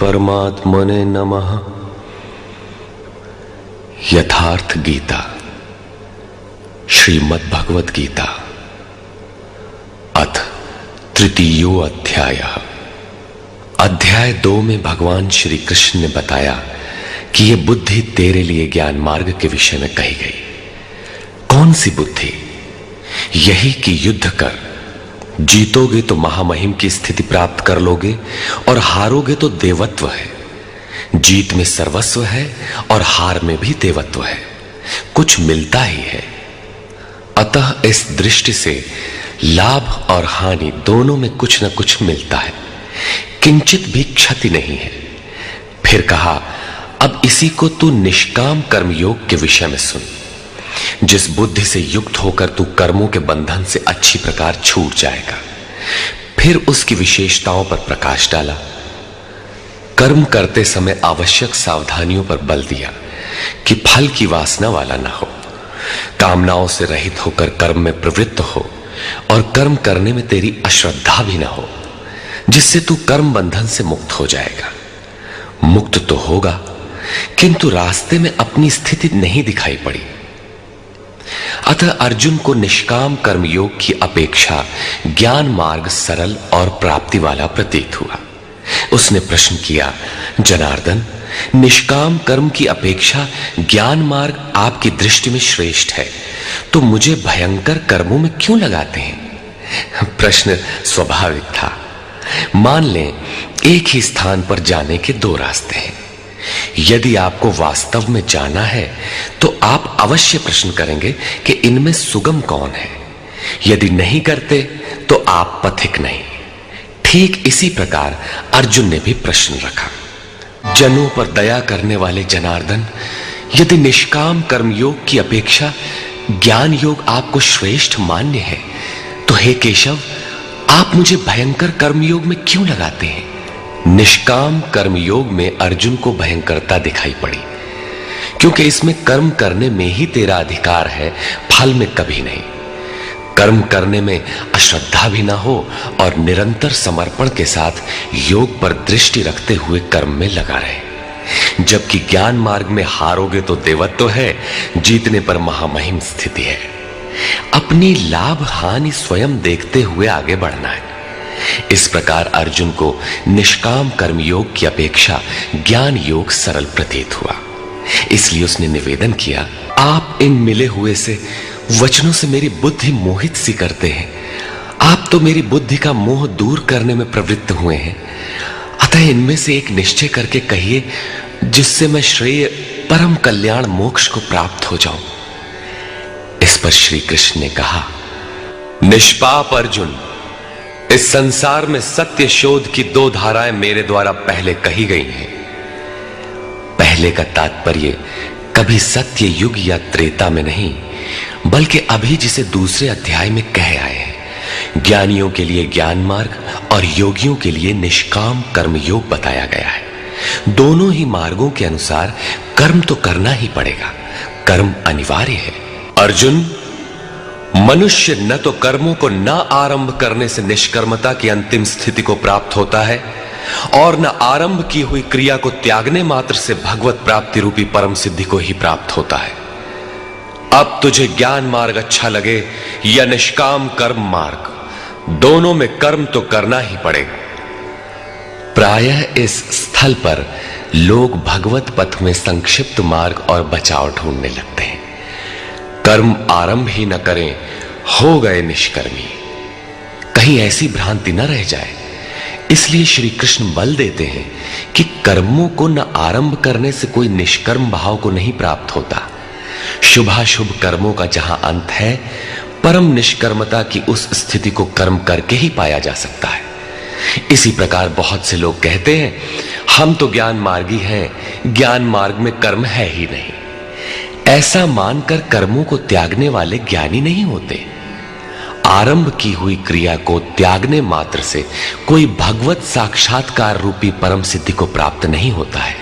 परमात्मने नमः। यथार्थ गीता, श्रीमद् भगवत गीता, अथ तृतीयो अध्यायः। अध्याय 2 में भगवान श्री कृष्ण ने बताया कि यह बुद्धि तेरे लिए ज्ञान मार्ग के विषय में कही गई। कौन सी बुद्धि? यही कि युद्ध कर, जीतोगे तो महामहिम की स्थिति प्राप्त कर लोगे और हारोगे तो देवत्व है। जीत में सर्वस्व है और हार में भी देवत्व है, कुछ मिलता ही है। अतः इस दृष्टि से लाभ और हानि दोनों में कुछ न कुछ मिलता है, किंचित भी क्षति नहीं है। फिर कहा, अब इसी को तू निष्काम कर्मयोग के विषय में सुन। जिस बुद्धि से युक्त होकर तू कर्मों के बंधन से अच्छी प्रकार छूट जाएगा। फिर उसकी विशेषताओं पर प्रकाश डाला। कर्म करते समय आवश्यक सावधानियों पर बल दिया कि फल की वासना वाला न हो, कामनाओं से रहित होकर कर्म में प्रवृत्त हो और कर्म करने में तेरी अश्रद्धा भी न हो, जिससे तू कर्म बंधन से मुक्त हो जाएगा। मुक्त तो होगा, किंतु रास्ते में अपनी स्थिति नहीं दिखाई पड़ी। अतः अर्जुन को निष्काम कर्मयोग की अपेक्षा ज्ञान मार्ग सरल और प्राप्ति वाला प्रतीत हुआ। उसने प्रश्न किया, जनार्दन, निष्काम कर्म की अपेक्षा ज्ञान मार्ग आपकी दृष्टि में श्रेष्ठ है, तो मुझे भयंकर कर्मों में क्यों लगाते हैं? प्रश्न स्वाभाविक था। मान लें एक ही स्थान पर जाने के 2 रास्ते हैं। यदि आपको वास्तव में जाना है तो आप अवश्य प्रश्न करेंगे कि इनमें सुगम कौन है। यदि नहीं करते तो आप पथिक नहीं। ठीक इसी प्रकार अर्जुन ने भी प्रश्न रखा। जनों पर दया करने वाले जनार्दन, यदि निष्काम कर्मयोग की अपेक्षा ज्ञान योग आपको श्रेष्ठ मान्य है, तो हे केशव, आप मुझे भयंकर कर्मयोग में क्यों लगाते हैं? निष्काम कर्मयोग में अर्जुन को भयंकरता दिखाई पड़ी, क्योंकि इसमें कर्म करने में ही तेरा अधिकार है, फल में कभी नहीं। कर्म करने में अश्रद्धा भी ना हो और निरंतर समर्पण के साथ योग पर दृष्टि रखते हुए कर्म में लगा रहे। जबकि ज्ञान मार्ग में हारोगे तो देवत्व है, जीतने पर महामहिम स्थिति है। अपनी लाभ हानि स्वयं देखते हुए आगे बढ़ना है। इस प्रकार अर्जुन को निष्काम कर्मयोग की अपेक्षा ज्ञान योग सरल प्रतीत हुआ। इसलिए उसने निवेदन किया, आप इन मिले हुए से वचनों से मेरी बुद्धि मोहित सी करते हैं। आप तो मेरी बुद्धि का मोह दूर करने में प्रवृत्त हुए हैं। अतः इनमें से एक निश्चय करके कहिए, जिससे मैं श्रेय परम कल्याण मोक्ष को प्राप्त हो जाऊं। इस पर श्री कृष्ण ने कहा, निष्पाप अर्जुन, इस संसार में सत्य शोध की 2 धाराएं मेरे द्वारा पहले कही गई हैं। पहले का तात्पर्य कभी सत्य युग या त्रेता में नहीं, बल्कि अभी जिसे दूसरे अध्याय में कहे आए हैं। ज्ञानियों के लिए ज्ञान मार्ग और योगियों के लिए निष्काम कर्म योग बताया गया है। दोनों ही मार्गों के अनुसार कर्म तो करना ही पड़ेगा, कर्म अनिवार्य है। अर्जुन, मनुष्य न तो कर्मों को न आरंभ करने से निष्कर्मता की अंतिम स्थिति को प्राप्त होता है और न आरंभ की हुई क्रिया को त्यागने मात्र से भगवत प्राप्ति रूपी परम सिद्धि को ही प्राप्त होता है। अब तुझे ज्ञान मार्ग अच्छा लगे या निष्काम कर्म मार्ग, दोनों में कर्म तो करना ही पड़ेगा। प्रायः इस स्थल पर लोग भगवत पथ में संक्षिप्त मार्ग और बचाव ढूंढने लगते हैं। कर्म आरंभ ही न करें, हो गए निष्कर्मी। कहीं ऐसी भ्रांति न रह जाए, इसलिए श्री कृष्ण बल देते हैं कि कर्मों को न आरंभ करने से कोई निष्कर्म भाव को नहीं प्राप्त होता। शुभाशुभ कर्मों का जहां अंत है, परम निष्कर्मता की उस स्थिति को कर्म करके ही पाया जा सकता है। इसी प्रकार बहुत से लोग कहते हैं, हम तो ज्ञान मार्गी हैं, ज्ञान मार्ग में कर्म है ही नहीं। ऐसा मानकर कर्मों को त्यागने वाले ज्ञानी नहीं होते। आरंभ की हुई क्रिया को त्यागने मात्र से कोई भगवत साक्षात्कार रूपी परम सिद्धि को प्राप्त नहीं होता है,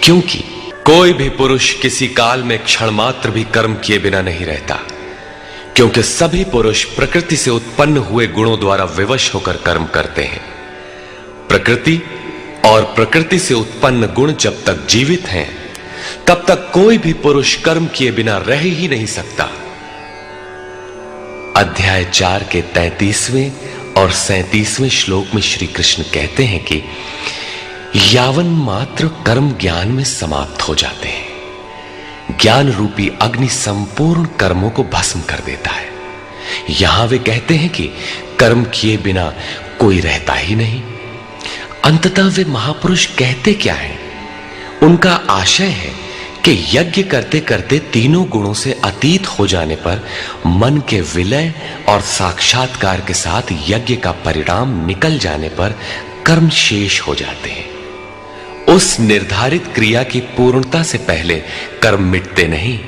क्योंकि कोई भी पुरुष किसी काल में क्षण मात्र भी कर्म किए बिना नहीं रहता, क्योंकि सभी पुरुष प्रकृति से उत्पन्न हुए गुणों द्वारा विवश होकर कर्म करते हैं। प्रकृति और प्रकृति से उत्पन्न गुण जब तक जीवित हैं, तब तक कोई भी पुरुष कर्म किए बिना रह ही नहीं सकता। अध्याय 4 के 33वें और 37वें श्लोक में श्री कृष्ण कहते हैं कि यावन मात्र कर्म ज्ञान में समाप्त हो जाते हैं। ज्ञान रूपी अग्नि संपूर्ण कर्मों को भस्म कर देता है। यहां वे कहते हैं कि कर्म किए बिना कोई रहता ही नहीं। अंततः वे महापुरुष कहते क्या हैं? उनका आशय है कि यज्ञ करते करते तीनों गुणों से अतीत हो जाने पर मन के विलय और साक्षात्कार के साथ यज्ञ का परिणाम निकल जाने पर कर्म शेष हो जाते हैं। उस निर्धारित क्रिया की पूर्णता से पहले कर्म मिटते नहीं,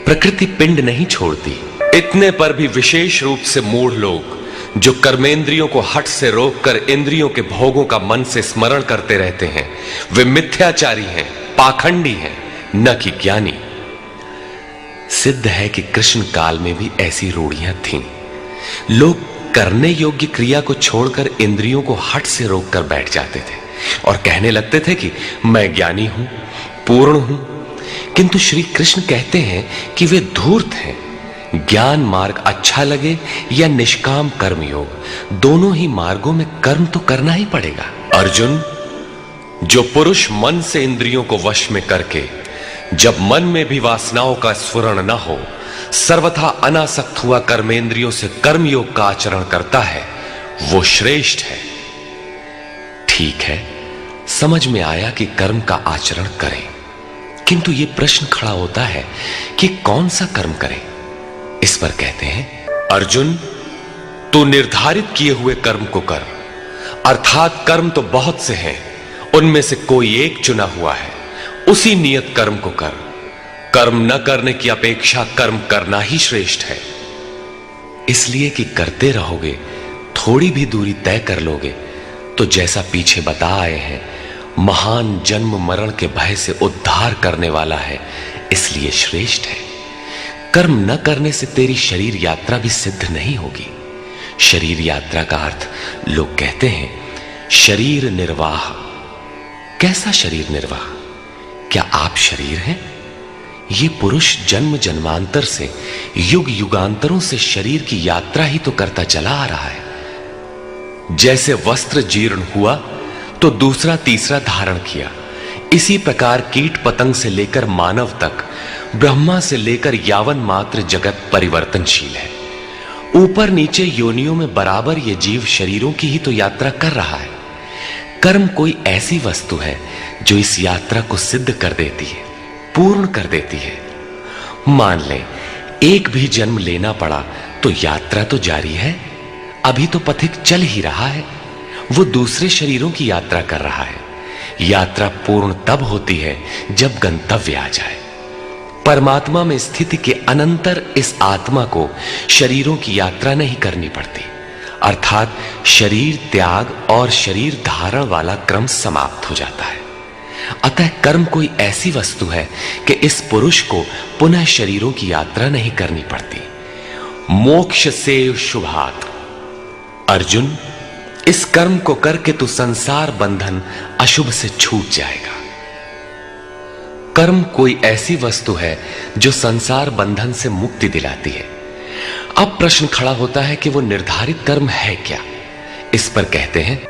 प्रकृति पिंड नहीं छोड़ती। इतने पर भी विशेष रूप से मूढ़ लोग जो कर्मेंद्रियों को हठ से रोककर इंद्रियों के भोगों का मन से स्मरण करते रहते हैं, वे मिथ्याचारी हैं, पाखंडी हैं, न कि ज्ञानी। सिद्ध है कि कृष्ण काल में भी ऐसी रूढ़ियां थीं। लोग करने योग्य क्रिया को छोड़कर इंद्रियों को हठ से रोककर बैठ जाते थे और कहने लगते थे कि मैं ज्ञानी हूं, पूर्ण हूं। किंतु श्री कृष्ण कहते हैं कि वे धूर्त हैं। ज्ञान मार्ग अच्छा लगे या निष्काम कर्म योग, दोनों ही मार्गों में कर्म तो करना ही पड़ेगा। अर्जुन, जो पुरुष मन से इंद्रियों को वश में करके जब मन में भी वासनाओं का स्फुरण न हो, सर्वथा अनासक्त हुआ कर्मेंद्रियों से कर्मयोग का आचरण करता है, वो श्रेष्ठ है। ठीक है, समझ में आया कि कर्म का आचरण करें, किंतु यह प्रश्न खड़ा होता है कि कौन सा कर्म करें। इस पर कहते हैं, अर्जुन, तू निर्धारित किए हुए कर्म को कर, अर्थात कर्म तो बहुत से हैं, उनमें से कोई एक चुना हुआ है, उसी नियत कर्म को कर। कर्म न करने की अपेक्षा कर्म करना ही श्रेष्ठ है। इसलिए कि करते रहोगे, थोड़ी भी दूरी तय कर लोगे तो जैसा पीछे बता आए हैं, महान जन्म मरण के भय से उद्धार करने वाला है, इसलिए श्रेष्ठ है। कर्म न करने से तेरी शरीर यात्रा भी सिद्ध नहीं होगी। शरीर यात्रा का अर्थ लोग कहते हैं शरीर निर्वाह। कैसा शरीर निर्वाह? क्या आप शरीर हैं? ये पुरुष जन्म जन्मांतर से, युग युगांतरों से शरीर की यात्रा ही तो करता चला आ रहा है। जैसे वस्त्र जीर्ण हुआ तो दूसरा तीसरा धारण किया, इसी प्रकार कीट पतंग से लेकर मानव तक, ब्रह्मा से लेकर यावन मात्र जगत परिवर्तनशील है। ऊपर नीचे योनियों में बराबर ये जीव शरीरों की ही तो यात्रा कर रहा है। कर्म कोई ऐसी वस्तु है जो इस यात्रा को सिद्ध कर देती है, पूर्ण कर देती है। मान ले एक भी जन्म लेना पड़ा तो यात्रा तो जारी है, अभी तो पथिक चल ही रहा है, वो दूसरे शरीरों की यात्रा कर रहा है। यात्रा पूर्ण तब होती है जब गंतव्य आ जाए। परमात्मा में स्थिति के अनंतर इस आत्मा को शरीरों की यात्रा नहीं करनी पड़ती, अर्थात शरीर त्याग और शरीर धारण वाला क्रम समाप्त हो जाता है। अतः कर्म कोई ऐसी वस्तु है कि इस पुरुष को पुनः शरीरों की यात्रा नहीं करनी पड़ती। मोक्ष से शुभात। अर्जुन, इस कर्म को करके तू संसार बंधन अशुभ से छूट जाएगा। कर्म कोई ऐसी वस्तु है जो संसार बंधन से मुक्ति दिलाती है। अब प्रश्न खड़ा होता है कि वो निर्धारित कर्म है क्या? इस पर कहते हैं,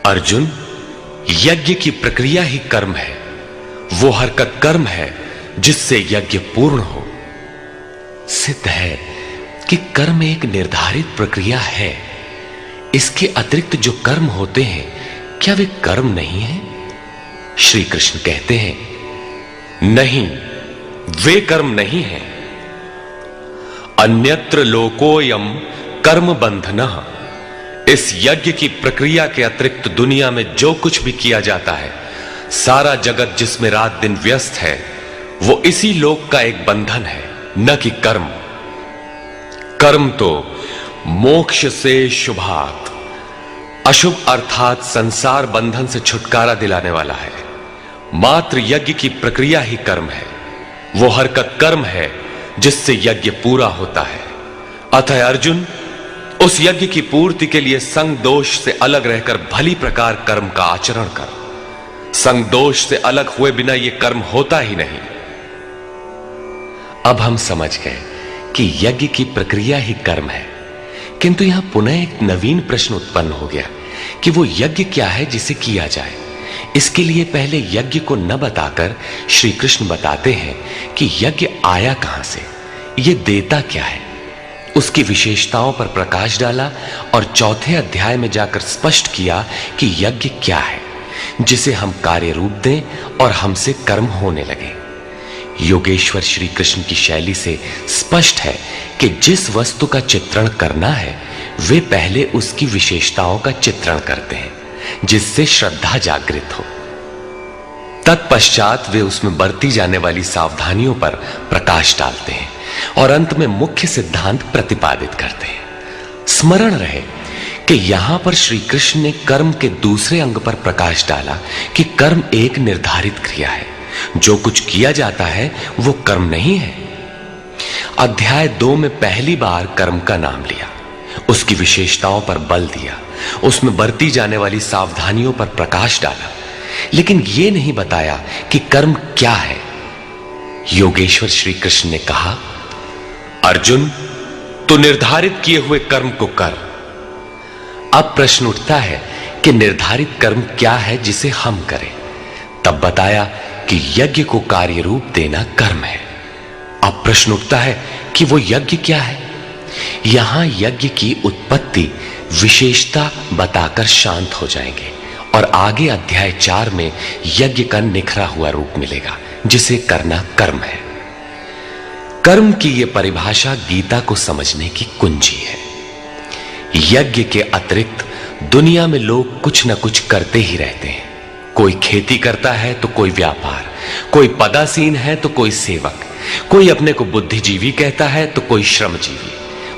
अर्जुन, यज्ञ की प्रक्रिया ही कर्म है। वो हरकत कर्म है जिससे यज्ञ पूर्ण हो। सिद्ध है कि कर्म एक निर्धारित प्रक्रिया है। इसके अतिरिक्त जो कर्म होते हैं, क्या वे कर्म नहीं है? श्री कृष्ण कहते हैं, नहीं, वे कर्म नहीं है। अन्यत्र लोकोयम कर्म बंधनः। इस यज्ञ की प्रक्रिया के अतिरिक्त दुनिया में जो कुछ भी किया जाता है, सारा जगत जिसमें रात दिन व्यस्त है, वो इसी लोक का एक बंधन है, न कि कर्म। कर्म तो मोक्ष से शुभात, अशुभ अर्थात संसार बंधन से छुटकारा दिलाने वाला है। मात्र यज्ञ की प्रक्रिया ही कर्म है। वो हरकत कर्म है जिससे यज्ञ पूरा होता है। अतः अर्जुन, उस यज्ञ की पूर्ति के लिए संग दोष से अलग रहकर भली प्रकार कर्म का आचरण कर। संग दोष से अलग हुए बिना यह कर्म होता ही नहीं। अब हम समझ गए कि यज्ञ की प्रक्रिया ही कर्म है, किंतु यहां पुनः एक नवीन प्रश्न उत्पन्न हो गया कि वो यज्ञ क्या है जिसे किया जाए। इसके लिए पहले यज्ञ को न बताकर श्री कृष्ण बताते हैं कि यज्ञ आया कहां से, ये देता क्या है। उसकी विशेषताओं पर प्रकाश डाला और चौथे अध्याय में जाकर स्पष्ट किया कि यज्ञ क्या है जिसे हम कार्य रूप दें और हमसे कर्म होने लगे। योगेश्वर श्री कृष्ण की शैली से स्पष्ट है कि जिस वस्तु का चित्रण करना है वे पहले उसकी विशेषताओं का चित्रण करते हैं जिससे श्रद्धा जागृत हो। तत्पश्चात वे उसमें बरती जाने वाली सावधानियों पर प्रकाश डालते हैं और अंत में मुख्य सिद्धांत प्रतिपादित करते हैं। स्मरण रहे कि यहां पर श्री कृष्ण ने कर्म के दूसरे अंग पर प्रकाश डाला कि कर्म एक निर्धारित क्रिया है, जो कुछ किया जाता है वो कर्म नहीं है। अध्याय 2 में पहली बार कर्म का नाम लिया, उसकी विशेषताओं पर बल दिया, उसमें बरती जाने वाली सावधानियों पर प्रकाश डाला, लेकिन यह नहीं बताया कि कर्म क्या है। योगेश्वर श्री कृष्ण ने कहा, अर्जुन तू निर्धारित किए हुए कर्म को कर। अब प्रश्न उठता है कि निर्धारित कर्म क्या है जिसे हम करें। तब बताया कि यज्ञ को कार्य रूप देना कर्म है। अब प्रश्न उठता है कि वो यज्ञ क्या है। यहां यज्ञ की उत्पत्ति विशेषता बताकर शांत हो जाएंगे और आगे अध्याय 4 में यज्ञ का निखरा हुआ रूप मिलेगा जिसे करना कर्म है। कर्म की यह परिभाषा गीता को समझने की कुंजी है। यज्ञ के अतिरिक्त दुनिया में लोग कुछ न कुछ करते ही रहते हैं। कोई खेती करता है तो कोई व्यापार, कोई पदासीन है तो कोई सेवक, कोई अपने को बुद्धिजीवी कहता है तो कोई श्रमजीवी,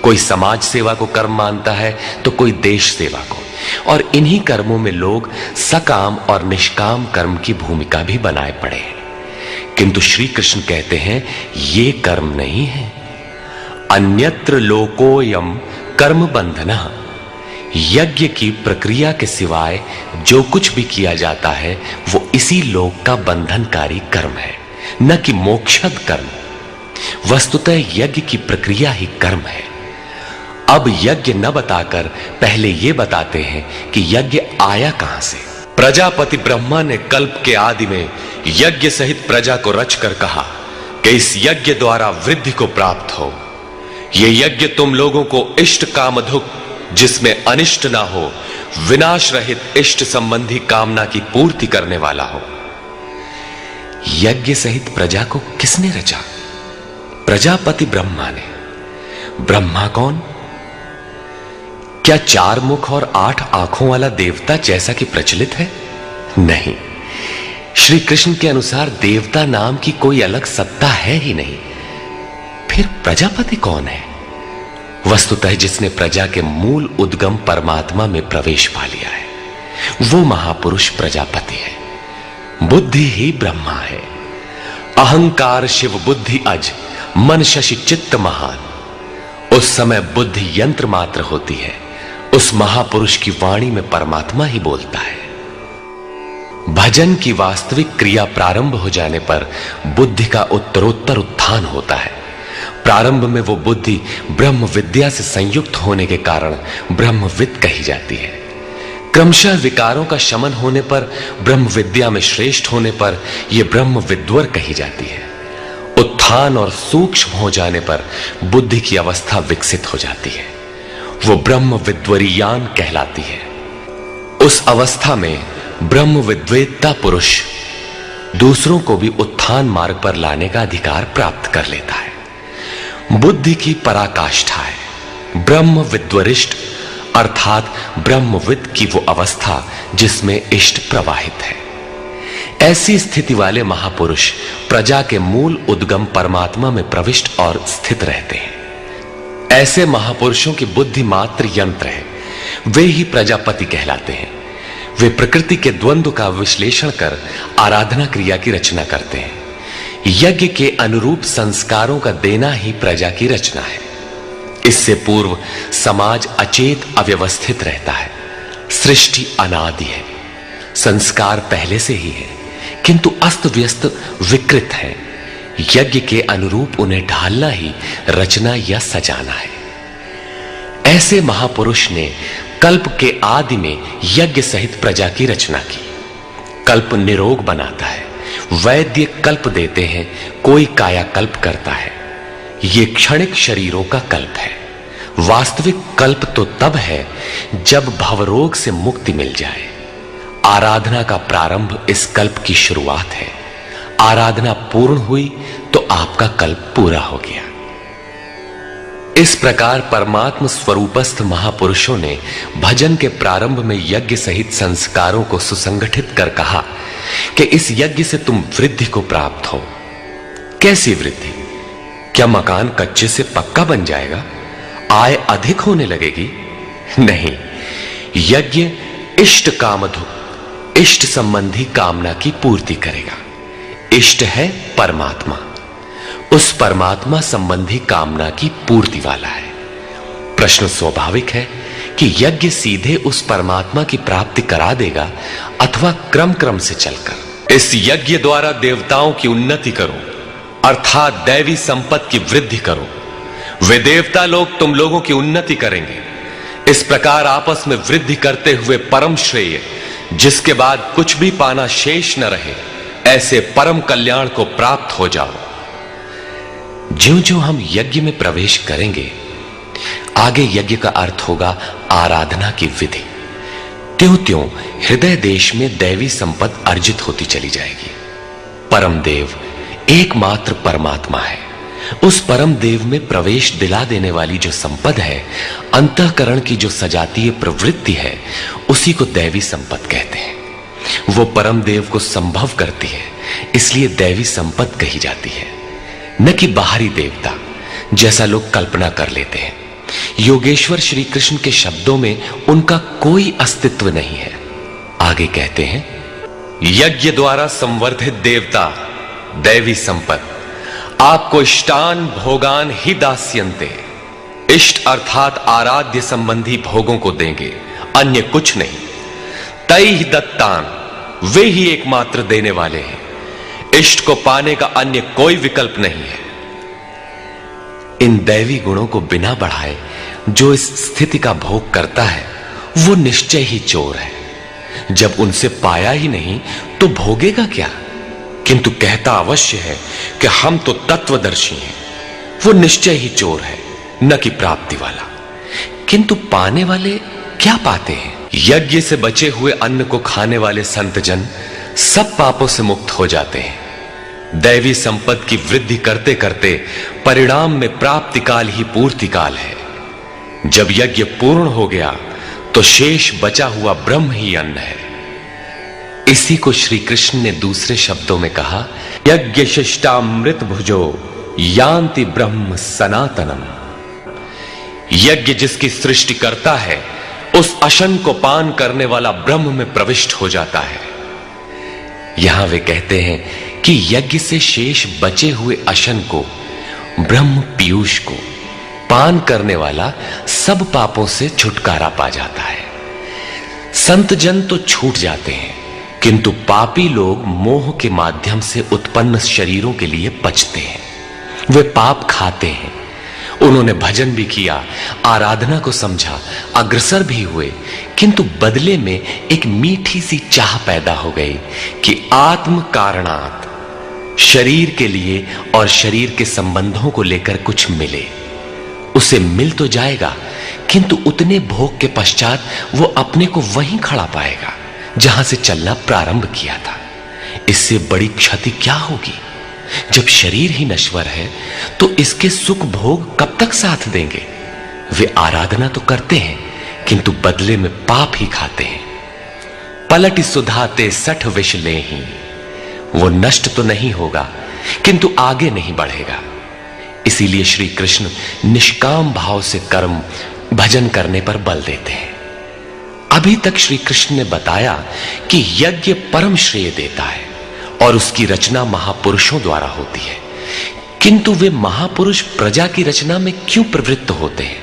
कोई समाज सेवा को कर्म मानता है तो कोई देश सेवा को। और इन्हीं कर्मों में लोग सकाम और निष्काम कर्म की भूमिका भी बनाए पड़े हैं। किंतु श्री कृष्ण कहते हैं ये कर्म नहीं है। अन्यत्र लोकोयम कर्म बंधना। यज्ञ की प्रक्रिया के सिवाय जो कुछ भी किया जाता है वो इसी लोक का बंधनकारी कर्म है, न कि मोक्षद कर्म। वस्तुतः यज्ञ की प्रक्रिया ही कर्म है। अब यज्ञ न बताकर पहले ये बताते हैं कि यज्ञ आया कहां से। प्रजापति ब्रह्मा ने कल्प के आदि में यज्ञ सहित प्रजा को रचकर कहा कि इस यज्ञ द्वारा वृद्धि को प्राप्त हो। यह यज्ञ तुम लोगों को इष्ट कामधुक, जिसमें अनिष्ट ना हो, विनाश रहित इष्ट संबंधी कामना की पूर्ति करने वाला हो। यज्ञ सहित प्रजा को किसने रचा? प्रजापति ब्रह्मा ने। ब्रह्मा कौन? क्या 4 मुख और 8 आंखों वाला देवता जैसा कि प्रचलित है? नहीं, श्री कृष्ण के अनुसार देवता नाम की कोई अलग सत्ता है ही नहीं। फिर प्रजापति कौन है? वस्तुतः जिसने प्रजा के मूल उद्गम परमात्मा में प्रवेश पा लिया है वो महापुरुष प्रजापति है। बुद्धि ही ब्रह्मा है। अहंकार शिव बुद्धि अज, मन शशि चित्त महान। उस समय बुद्धि यंत्र मात्र होती है। उस महापुरुष की वाणी में परमात्मा ही बोलता है। भजन की वास्तविक क्रिया प्रारंभ हो जाने पर बुद्धि का उत्तरोत्तर उत्थान होता है। प्रारंभ में वो बुद्धि ब्रह्म विद्या से संयुक्त होने के कारण ब्रह्मविद कही जाती है। क्रमशः विकारों का शमन होने पर, ब्रह्म विद्या में श्रेष्ठ होने पर यह ब्रह्म विद्वर कही जाती है। उत्थान और सूक्ष्म हो जाने पर बुद्धि की अवस्था विकसित हो जाती है। वो ब्रह्म विद्वरीयान कहलाती है। उस अवस्था में ब्रह्म विद्वेत्ता पुरुष दूसरों को भी उत्थान मार्ग पर लाने का अधिकार प्राप्त कर लेता है। बुद्धि की पराकाष्ठा है ब्रह्म विद्वरिष्ट, अर्थात ब्रह्मविद की वो अवस्था जिसमें इष्ट प्रवाहित है। ऐसी स्थिति वाले महापुरुष प्रजा के मूल उद्गम परमात्मा में प्रविष्ट और स्थित रहते हैं। ऐसे महापुरुषों की बुद्धि मात्र यंत्र है। वे ही प्रजापति कहलाते हैं। वे प्रकृति के द्वंद्व का विश्लेषण कर आराधना क्रिया की रचना करते हैं। यज्ञ के अनुरूप संस्कारों का देना ही प्रजा की रचना है। इससे पूर्व समाज अचेत अव्यवस्थित रहता है। सृष्टि अनादि है। संस्कार पहले से ही है, किंतु अस्त व्यस्त विकृत है। यज्ञ के अनुरूप उन्हें ढालना ही रचना या सजाना है। ऐसे महापुरुष ने कल्प के आदि में यज्ञ सहित प्रजा की रचना की। कल्प निरोग बनाता है, वैद्य कल्प देते हैं, कोई कायाकल्प करता है। ये क्षणिक शरीरों का कल्प है। वास्तविक कल्प तो तब है जब भवरोग से मुक्ति मिल जाए। आराधना का प्रारंभ इस कल्प की शुरुआत है। आराधना पूर्ण हुई तो आपका कल्प पूरा हो गया। इस प्रकार परमात्म स्वरूपस्थ महापुरुषों ने भजन के प्रारंभ में यज्ञ सहित संस्कारों को सुसंगठित कर कहा कि इस यज्ञ से तुम वृद्धि को प्राप्त हो। कैसी वृद्धि? क्या मकान कच्चे से पक्का बन जाएगा? आय अधिक होने लगेगी? नहीं, यज्ञ इष्ट कामधु, इष्ट संबंधी कामना की पूर्ति करेगा। इष्ट है परमात्मा, उस परमात्मा संबंधी कामना की पूर्ति वाला है। प्रश्न स्वाभाविक है कि यज्ञ सीधे उस परमात्मा की प्राप्ति करा देगा अथवा क्रम क्रम से चलकर। इस यज्ञ द्वारा देवताओं की उन्नति करो, अर्थात दैवी संपत्ति की वृद्धि करो। वे देवता लोग तुम लोगों की उन्नति करेंगे। इस प्रकार आपस में वृद्धि करते हुए परम श्रेय, जिसके बाद कुछ भी पाना शेष न रहे, ऐसे परम कल्याण को प्राप्त हो जाओ। ज्यों ज्यों हम यज्ञ में प्रवेश करेंगे, आगे यज्ञ का अर्थ होगा आराधना की विधि। त्यों त्यों हृदय देश में दैवी संपत्ति अर्जित होती चली जाएगी। परम देव एकमात्र परमात्मा है। उस परम देव में प्रवेश दिला देने वाली जो संपद है, अंतःकरण की जो सजातीय प्रवृत्ति है, उसी को दैवी संपद कहते हैं। वो परम देव को संभव करती है, इसलिए दैवी संपद कही जाती है, न कि बाहरी देवता जैसा लोग कल्पना कर लेते हैं। योगेश्वर श्री कृष्ण के शब्दों में उनका कोई अस्तित्व नहीं है। आगे कहते हैं, यज्ञ द्वारा संवर्धित देवता दैवी संपद आपको इष्टान भोगान ही दास्यन्ते, इष्ट अर्थात आराध्य संबंधी भोगों को देंगे, अन्य कुछ नहीं। तैहि दत्तान, वे ही एकमात्र देने वाले हैं। इष्ट को पाने का अन्य कोई विकल्प नहीं है। इन दैवी गुणों को बिना बढ़ाए जो इस स्थिति का भोग करता है, वो निश्चय ही चोर है। जब उनसे पाया ही नहीं तो भोगेगा क्या? किंतु कहता अवश्य है कि हम तो तत्वदर्शी हैं। वो निश्चय ही चोर है, न कि प्राप्ति वाला। किंतु पाने वाले क्या पाते हैं? यज्ञ से बचे हुए अन्न को खाने वाले संतजन सब पापों से मुक्त हो जाते हैं। दैवी संपत्ति की वृद्धि करते करते परिणाम में प्राप्ति काल ही पूर्ति काल है। जब यज्ञ पूर्ण हो गया तो शेष बचा हुआ ब्रह्म ही अन्न है। इसी को श्री कृष्ण ने दूसरे शब्दों में कहा, यज्ञ शिष्टामृत भुजो यान्ति ब्रह्म सनातनम। यज्ञ जिसकी सृष्टि करता है, उस अशन को पान करने वाला ब्रह्म में प्रविष्ट हो जाता है। यहां वे कहते हैं कि यज्ञ से शेष बचे हुए अशन को, ब्रह्म पीयूष को पान करने वाला सब पापों से छुटकारा पा जाता है। संत जन तो छूट जाते हैं, किंतु पापी लोग मोह के माध्यम से उत्पन्न शरीरों के लिए पचते हैं। वे पाप खाते हैं। उन्होंने भजन भी किया, आराधना को समझा, अग्रसर भी हुए, किंतु बदले में एक मीठी सी चाह पैदा हो गई कि आत्म कारणात, शरीर के लिए और शरीर के संबंधों को लेकर कुछ मिले। उसे मिल तो जाएगा, किंतु उतने भोग के पश्चात वो अपने को वहीं खड़ा पाएगा जहां से चलना प्रारंभ किया था। इससे बड़ी क्षति क्या होगी? जब शरीर ही नश्वर है तो इसके सुख भोग कब तक साथ देंगे? वे आराधना तो करते हैं, किंतु बदले में पाप ही खाते हैं। पलट सुधाते सठ विष ले ही, वो नष्ट तो नहीं होगा, किंतु आगे नहीं बढ़ेगा। इसीलिए श्री कृष्ण निष्काम भाव से कर्म भजन करने पर बल देते हैं। अभी तक श्री कृष्ण ने बताया कि यज्ञ परम श्रेय देता है और उसकी रचना महापुरुषों द्वारा होती है, किंतु वे महापुरुष प्रजा की रचना में क्यों प्रवृत्त होते हैं?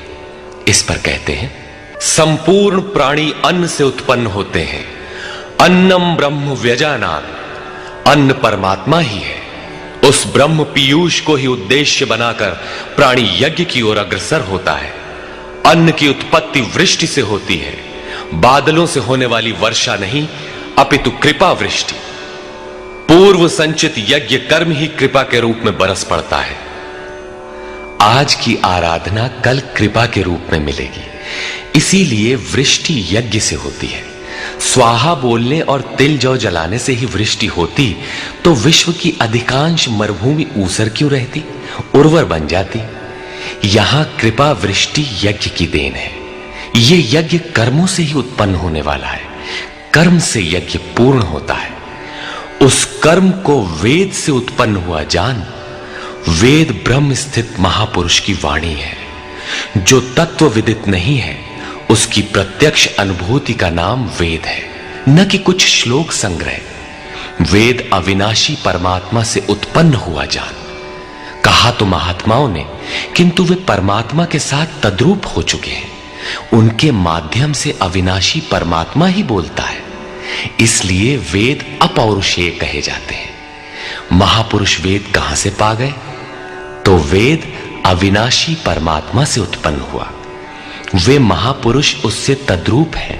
इस पर कहते हैं, संपूर्ण प्राणी अन्न से उत्पन्न होते हैं। अन्नम ब्रह्म व्यजानात्, अन्न परमात्मा ही है। उस ब्रह्म पीयूष को ही उद्देश्य बनाकर प्राणी यज्ञ की ओर अग्रसर होता है। अन्न की उत्पत्ति वृष्टि से होती है, बादलों से होने वाली वर्षा नहीं, अपितु कृपा वृष्टि। पूर्व संचित यज्ञ कर्म ही कृपा के रूप में बरस पड़ता है। आज की आराधना कल कृपा के रूप में मिलेगी, इसीलिए वृष्टि यज्ञ से होती है। स्वाहा बोलने और तिल जौ जलाने से ही वृष्टि होती तो विश्व की अधिकांश मरुभूमि ऊसर क्यों रहती, उर्वर बन जाती। यहां कृपा वृष्टि यज्ञ की देन है। यह यज्ञ कर्मों से ही उत्पन्न होने वाला है। कर्म से यज्ञ पूर्ण होता है। उस कर्म को वेद से उत्पन्न हुआ जान। वेद ब्रह्म स्थित महापुरुष की वाणी है। जो तत्व विदित नहीं है उसकी प्रत्यक्ष अनुभूति का नाम वेद है, न कि कुछ श्लोक संग्रह। वेद अविनाशी परमात्मा से उत्पन्न हुआ जान। कहा तो महात्माओं ने, किंतु वे परमात्मा के साथ तद्रूप हो चुके हैं। उनके माध्यम से अविनाशी परमात्मा ही बोलता है, इसलिए वेद अपौरुषेय कहे जाते हैं। महापुरुष वेद कहां से पा गए? तो वेद अविनाशी परमात्मा से उत्पन्न हुआ। वे महापुरुष उससे तद्रूप हैं।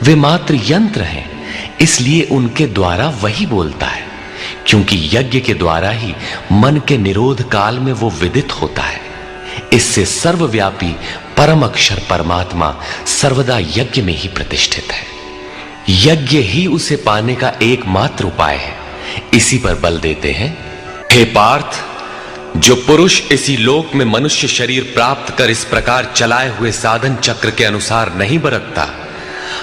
वे मात्र यंत्र हैं, इसलिए उनके द्वारा वही बोलता है, क्योंकि यज्ञ के द्वारा ही मन के निरोध काल में वो विदित होता है। इससे सर्वव्यापी परम अक्षर परमात्मा सर्वदा यज्ञ में ही प्रतिष्ठित है। यज्ञ ही उसे पाने का एकमात्र उपाय है। इसी पर बल देते हैं। हे पार्थ, जो पुरुष इसी लोक में मनुष्य शरीर प्राप्त कर इस प्रकार चलाए हुए साधन चक्र के अनुसार नहीं बरतता,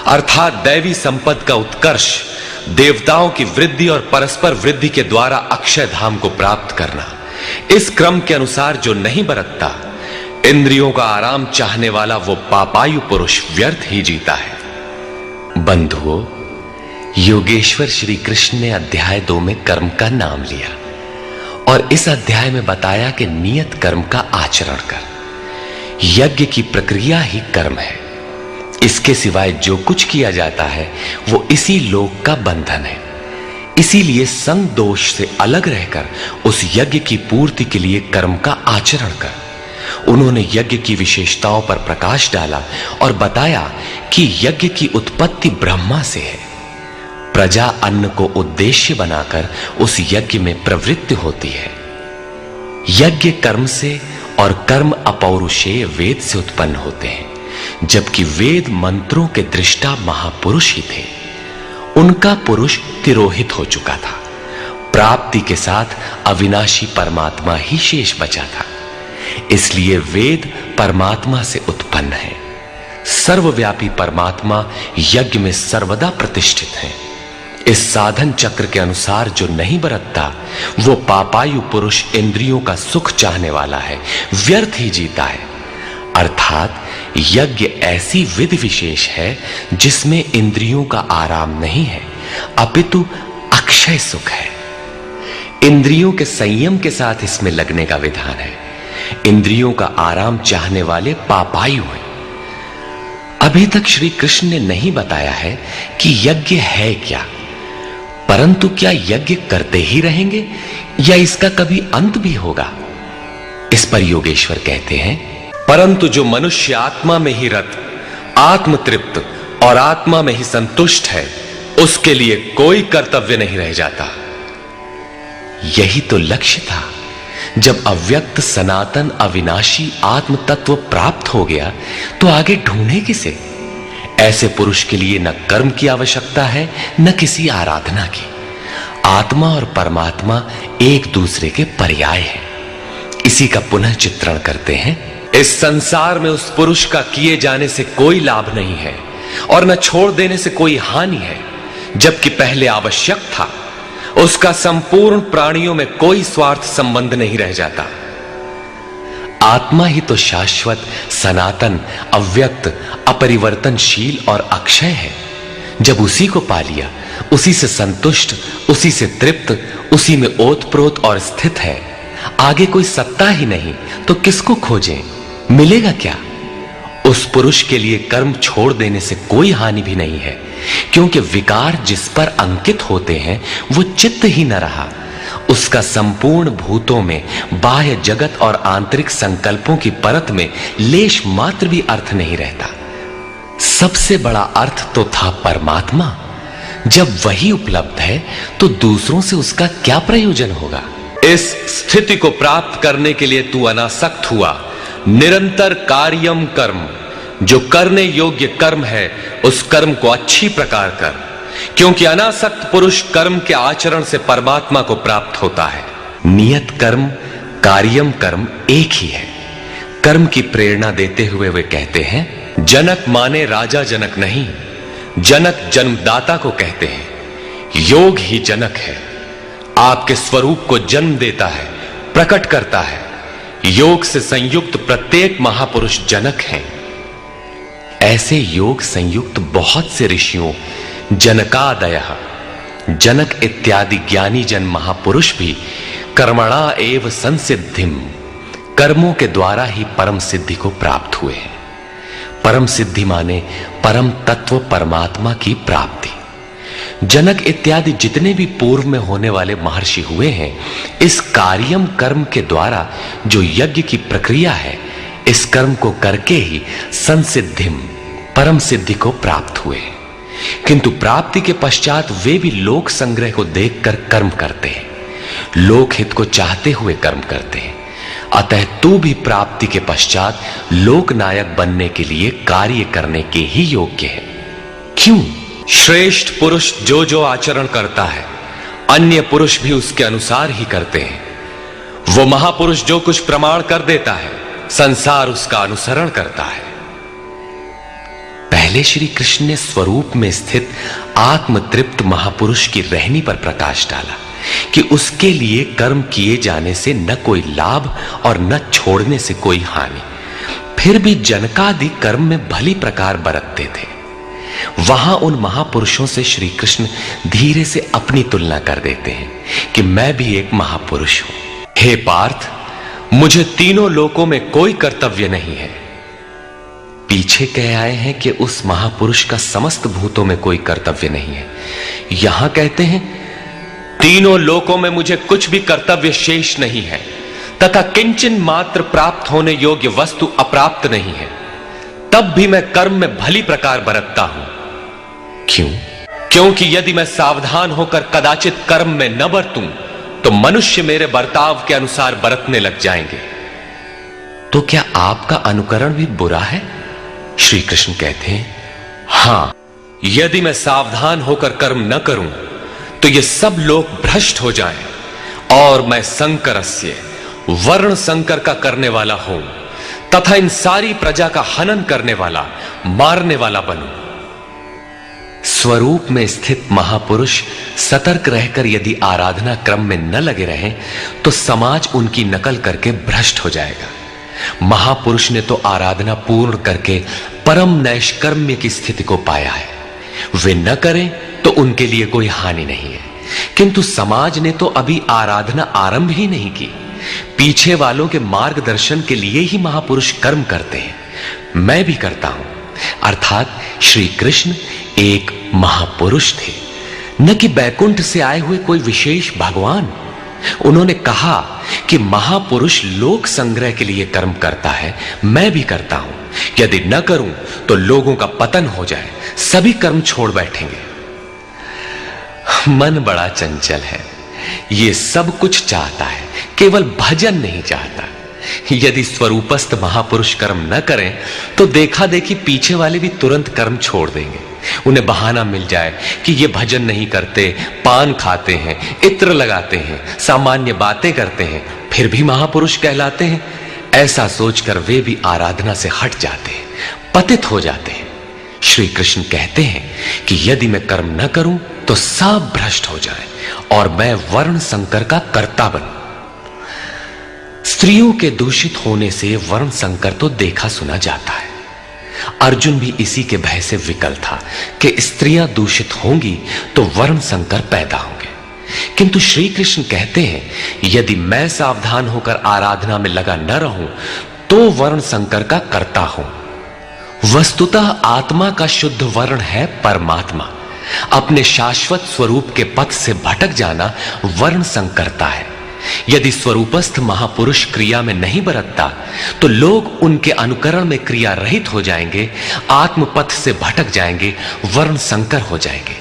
अर्थात दैवी संपद का उत्कर्ष, देवताओं की वृद्धि और परस्पर वृद्धि के द्वारा अक्षय धाम को प्राप्त करना, इस क्रम के अनुसार जो नहीं बरतता, इंद्रियों का आराम चाहने वाला वो पापायु पुरुष व्यर्थ ही जीता है। बंधुओं, योगेश्वर श्री कृष्ण ने अध्याय 2 में कर्म का नाम लिया और इस अध्याय में बताया कि नियत कर्म का आचरण कर। यज्ञ की प्रक्रिया ही कर्म है। इसके सिवाय जो कुछ किया जाता है वो इसी लोक का बंधन है। इसीलिए संग दोष से अलग रहकर उस यज्ञ की पूर्ति के लिए कर्म का आचरण कर। उन्होंने यज्ञ की विशेषताओं पर प्रकाश डाला और बताया कि यज्ञ की उत्पत्ति ब्रह्मा से है। प्रजा अन्न को उद्देश्य बनाकर उस यज्ञ में प्रवृत्त होती है। यज्ञ कर्म से और कर्म अपौरुषेय वेद से उत्पन्न होते हैं, जबकि वेद मंत्रों के दृष्टा महापुरुष ही थे। उनका पुरुष तिरोहित हो चुका था। प्राप्ति के साथ अविनाशी परमात्मा ही शेष बचा था। इसलिए वेद परमात्मा से उत्पन्न है। सर्वव्यापी परमात्मा यज्ञ में सर्वदा प्रतिष्ठित है। इस साधन चक्र के अनुसार जो नहीं बरतता वो पापायु पुरुष इंद्रियों का सुख चाहने वाला है, व्यर्थ ही जीता है। अर्थात यज्ञ ऐसी विधि विशेष है जिसमें इंद्रियों का आराम नहीं है, अपितु अक्षय सुख है। इंद्रियों के संयम के साथ इसमें लगने का विधान है। इंद्रियों का आराम चाहने वाले पापायु हैं। अभी तक श्री कृष्ण ने नहीं बताया है कि यज्ञ है क्या, परंतु क्या यज्ञ करते ही रहेंगे या इसका कभी अंत भी होगा? इस पर योगेश्वर कहते हैं, परंतु जो मनुष्य आत्मा में ही रत, आत्म तृप्त और आत्मा में ही संतुष्ट है, उसके लिए कोई कर्तव्य नहीं रह जाता। यही तो लक्ष्य था। जब अव्यक्त सनातन अविनाशी आत्म तत्व प्राप्त हो गया तो आगे ढूंढे किसे? ऐसे पुरुष के लिए न कर्म की आवश्यकता है न किसी आराधना की। आत्मा और परमात्मा एक दूसरे के पर्याय हैं। इसी का पुनः चित्रण करते हैं। इस संसार में उस पुरुष का किए जाने से कोई लाभ नहीं है और न छोड़ देने से कोई हानि है, जबकि पहले आवश्यक था। उसका संपूर्ण प्राणियों में कोई स्वार्थ संबंध नहीं रह जाता। आत्मा ही तो शाश्वत, सनातन, अव्यक्त, अपरिवर्तनशील और अक्षय है। जब उसी को पा लिया, उसी से संतुष्ट, उसी से तृप्त, उसी में ओतप्रोत और स्थित है, आगे कोई सत्ता ही नहीं तो किसको खोजें? मिलेगा क्या? उस पुरुष के लिए कर्म छोड़ देने से कोई हानि भी नहीं है, क्योंकि विकार जिस पर अंकित होते हैं वो चित्त ही न रहा। उसका संपूर्ण भूतों में, बाह्य जगत और आंतरिक संकल्पों की परत में लेश मात्र भी अर्थ नहीं रहता। सबसे बड़ा अर्थ तो था परमात्मा। जब वही उपलब्ध है तो दूसरों से उसका क्या प्रयोजन होगा। इस स्थिति को प्राप्त करने के लिए तू अनासक्त हुआ। निरंतर कार्यम कर्म, जो करने योग्य कर्म है उस कर्म को अच्छी प्रकार कर, क्योंकि अनासक्त पुरुष कर्म के आचरण से परमात्मा को प्राप्त होता है। नियत कर्म, कार्यम कर्म एक ही है। कर्म की प्रेरणा देते हुए वे कहते हैं, जनक माने राजा जनक नहीं, जनक जन्मदाता को कहते हैं। योग ही जनक है, आपके स्वरूप को जन्म देता है, प्रकट करता है। योग से संयुक्त प्रत्येक महापुरुष जनक हैं। ऐसे योग संयुक्त बहुत से ऋषियों, जनकादयः, जनक इत्यादि ज्ञानी जन महापुरुष भी कर्मणा एव संसिद्धिम, कर्मों के द्वारा ही परम सिद्धि को प्राप्त हुए हैं। परम सिद्धि माने परम तत्व परमात्मा की प्राप्ति। जनक इत्यादि जितने भी पूर्व में होने वाले महर्षि हुए हैं, इस कार्यम कर्म के द्वारा जो यज्ञ की प्रक्रिया है, इस कर्म को करके ही संसिद्धिम, परम सिद्धि को प्राप्त हुए। किंतु प्राप्ति के पश्चात वे भी लोक संग्रह को देखकर कर्म करते हैं, लोकहित को चाहते हुए कर्म करते हैं। अतः तू भी प्राप्ति के पश्चात लोकनायक बनने के लिए कार्य करने के ही योग्य है। क्यों? श्रेष्ठ पुरुष जो जो आचरण करता है, अन्य पुरुष भी उसके अनुसार ही करते हैं। वो महापुरुष जो कुछ प्रमाण कर देता है, संसार उसका अनुसरण करता है। पहले श्री कृष्ण ने स्वरूप में स्थित आत्मतृप्त महापुरुष की रहनी पर प्रकाश डाला कि उसके लिए कर्म किए जाने से न कोई लाभ और न छोड़ने से कोई हानि। फिर भी जनकादि कर्म में भली प्रकार बरतते थे। वहां उन महापुरुषों से श्री कृष्ण धीरे से अपनी तुलना कर देते हैं कि मैं भी एक महापुरुष हूं। हे पार्थ, मुझे तीनों लोकों में कोई कर्तव्य नहीं है। पीछे कह आए हैं कि उस महापुरुष का समस्त भूतों में कोई कर्तव्य नहीं है। यहां कहते हैं तीनों लोकों में मुझे कुछ भी कर्तव्य शेष नहीं है, तथा किंचन मात्र प्राप्त होने योग्य वस्तु अप्राप्त नहीं है। तब भी मैं कर्म में भली प्रकार बरतता हूं। क्यों? क्योंकि यदि मैं सावधान होकर कदाचित कर्म में न बरतूं तो मनुष्य मेरे बर्ताव के अनुसार बरतने लग जाएंगे। तो क्या आपका अनुकरण भी बुरा है? श्री कृष्ण कहते हैं, हां, यदि मैं सावधान होकर कर्म न करूं तो ये सब लोग भ्रष्ट हो जाएं और मैं संकरस्य, वर्ण संकर का करने वाला हूं तथा इन सारी प्रजा का हनन करने वाला, मारने वाला बनूं। स्वरूप में स्थित महापुरुष सतर्क रहकर यदि आराधना क्रम में न लगे रहें तो समाज उनकी नकल करके भ्रष्ट हो जाएगा। महापुरुष ने तो आराधना पूर्ण करके परम नैष्कर्म्य की स्थिति को पाया है। वे न करें तो उनके लिए कोई हानि नहीं है, किंतु समाज ने तो अभी आराधना आरंभ ही नहीं की। पीछे वालों के मार्गदर्शन के लिए ही महापुरुष कर्म करते हैं। मैं भी करता हूं। अर्थात श्री कृष्ण एक महापुरुष थे, न कि बैकुंठ से आए हुए कोई विशेष भगवान। उन्होंने कहा कि महापुरुष लोक संग्रह के लिए कर्म करता है, मैं भी करता हूं। यदि न करूं तो लोगों का पतन हो जाए, सभी कर्म छोड़ बैठेंगे। मन बड़ा चंचल है, ये सब कुछ चाहता है, केवल भजन नहीं चाहता। यदि स्वरूपस्थ महापुरुष कर्म न करें तो देखा देखी पीछे वाले भी तुरंत कर्म छोड़ देंगे। उन्हें बहाना मिल जाए कि ये भजन नहीं करते, पान खाते हैं, इत्र लगाते हैं, सामान्य बातें करते हैं, फिर भी महापुरुष कहलाते हैं। ऐसा सोचकर वे भी आराधना से हट जाते हैं, पतित हो जाते हैं। श्री कृष्ण कहते हैं कि यदि मैं कर्म न करूं तो सब भ्रष्ट हो जाए और मैं वर्ण संकर का कर्ता बनूं। स्त्रियों के दूषित होने से वर्ण संकर तो देखा सुना जाता है। अर्जुन भी इसी के भय से विकल था कि स्त्रियां दूषित होंगी तो वर्ण संकर पैदा होंगे। किंतु श्री कृष्ण कहते हैं यदि मैं सावधान होकर आराधना में लगा न रहूं तो वर्ण संकर का कर्ता हूं। वस्तुतः आत्मा का शुद्ध वर्ण है परमात्मा। अपने शाश्वत स्वरूप के पथ से भटक जाना वर्ण संकरता है। यदि स्वरूपस्थ महापुरुष क्रिया में नहीं बरतता तो लोग उनके अनुकरण में क्रिया रहित हो जाएंगे, आत्म पथ से भटक जाएंगे, वर्ण संकर हो जाएंगे,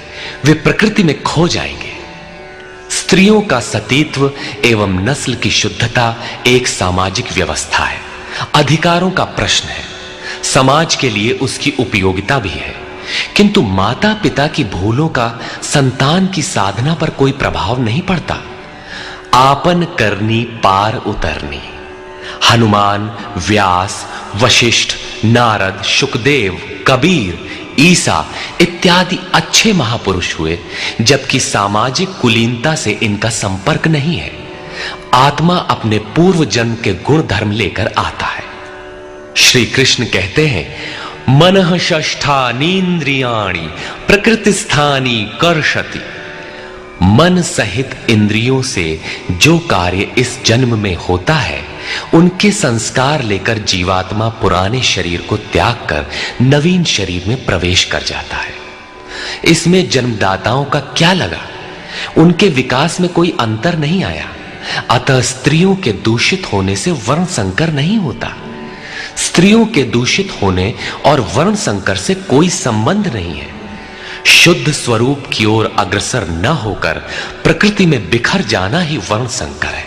वे प्रकृति में खो जाएंगे। स्त्रियों का सतीत्व एवं नस्ल की शुद्धता एक सामाजिक व्यवस्था है, अधिकारों का प्रश्न है, समाज के लिए उसकी उपयोगिता भी है। किंतु माता पिता की भूलों का संतान की साधना पर कोई प्रभाव नहीं पड़ता। आपन करनी पार उतरनी। हनुमान, व्यास, वशिष्ठ, नारद, शुकदेव, कबीर, ईसा इत्यादि अच्छे महापुरुष हुए, जबकि सामाजिक कुलीनता से इनका संपर्क नहीं है। आत्मा अपने पूर्व जन्म के गुण धर्म लेकर आता है। श्री कृष्ण कहते हैं, मनः षष्ठानीन्द्रियाणि प्रकृतिस्थानी कर्षति। मन सहित इंद्रियों से जो कार्य इस जन्म में होता है, उनके संस्कार लेकर जीवात्मा पुराने शरीर को त्याग कर नवीन शरीर में प्रवेश कर जाता है। इसमें जन्मदाताओं का क्या लगा? उनके विकास में कोई अंतर नहीं आया। अतः स्त्रियों के दूषित होने से वर्ण संकर नहीं होता। स्त्रियों के दूषित होने और वर्ण संकर से कोई संबंध नहीं है। शुद्ध स्वरूप की ओर अग्रसर न होकर प्रकृति में बिखर जाना ही वर्ण संकर है।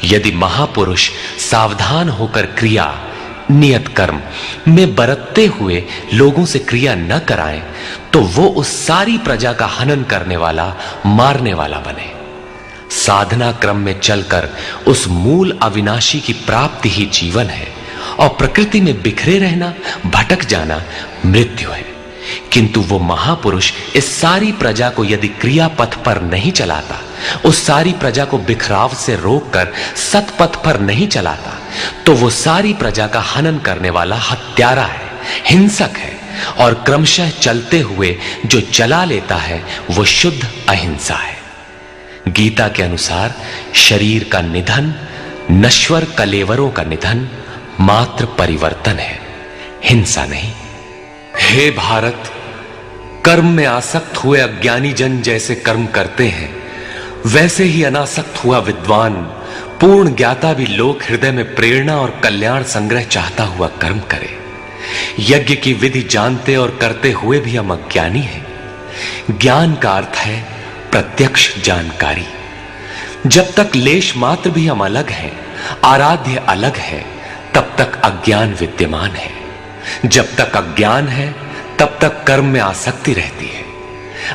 यदि महापुरुष सावधान होकर क्रिया, नियत कर्म में बरतते हुए लोगों से क्रिया न कराएं, तो वो उस सारी प्रजा का हनन करने वाला, मारने वाला बने। साधना क्रम में चलकर उस मूल अविनाशी की प्राप्ति ही जीवन है, और प्रकृति में बिखरे रहना, भटक जाना मृत्यु है। किंतु वो महापुरुष इस सारी प्रजा को यदि क्रिया पथ पर नहीं चलाता, उस सारी प्रजा को बिखराव से रोककर सतपथ पर नहीं चलाता, तो वो सारी प्रजा का हनन करने वाला हत्यारा है, हिंसक है, और क्रमशः चलते हुए जो चला लेता है वो शुद्ध अहिंसा है। गीता के अनुसार शरीर का निधन, नश्वर कलेवरों का निधन मात्र परिवर्तन है, हिंसा नहीं। हे भारत, कर्म में आसक्त हुए अज्ञानी जन जैसे कर्म करते हैं, वैसे ही अनासक्त हुआ विद्वान, पूर्ण ज्ञाता भी लोक हृदय में प्रेरणा और कल्याण संग्रह चाहता हुआ कर्म करे। यज्ञ की विधि जानते और करते हुए भी हम अज्ञानी हैं। ज्ञान का अर्थ है प्रत्यक्ष जानकारी। जब तक लेश मात्र भी हम अलग हैं, आराध्य अलग है, तब तक अज्ञान विद्यमान है। जब तक अज्ञान है, तब तक कर्म में आसक्ति रहती है।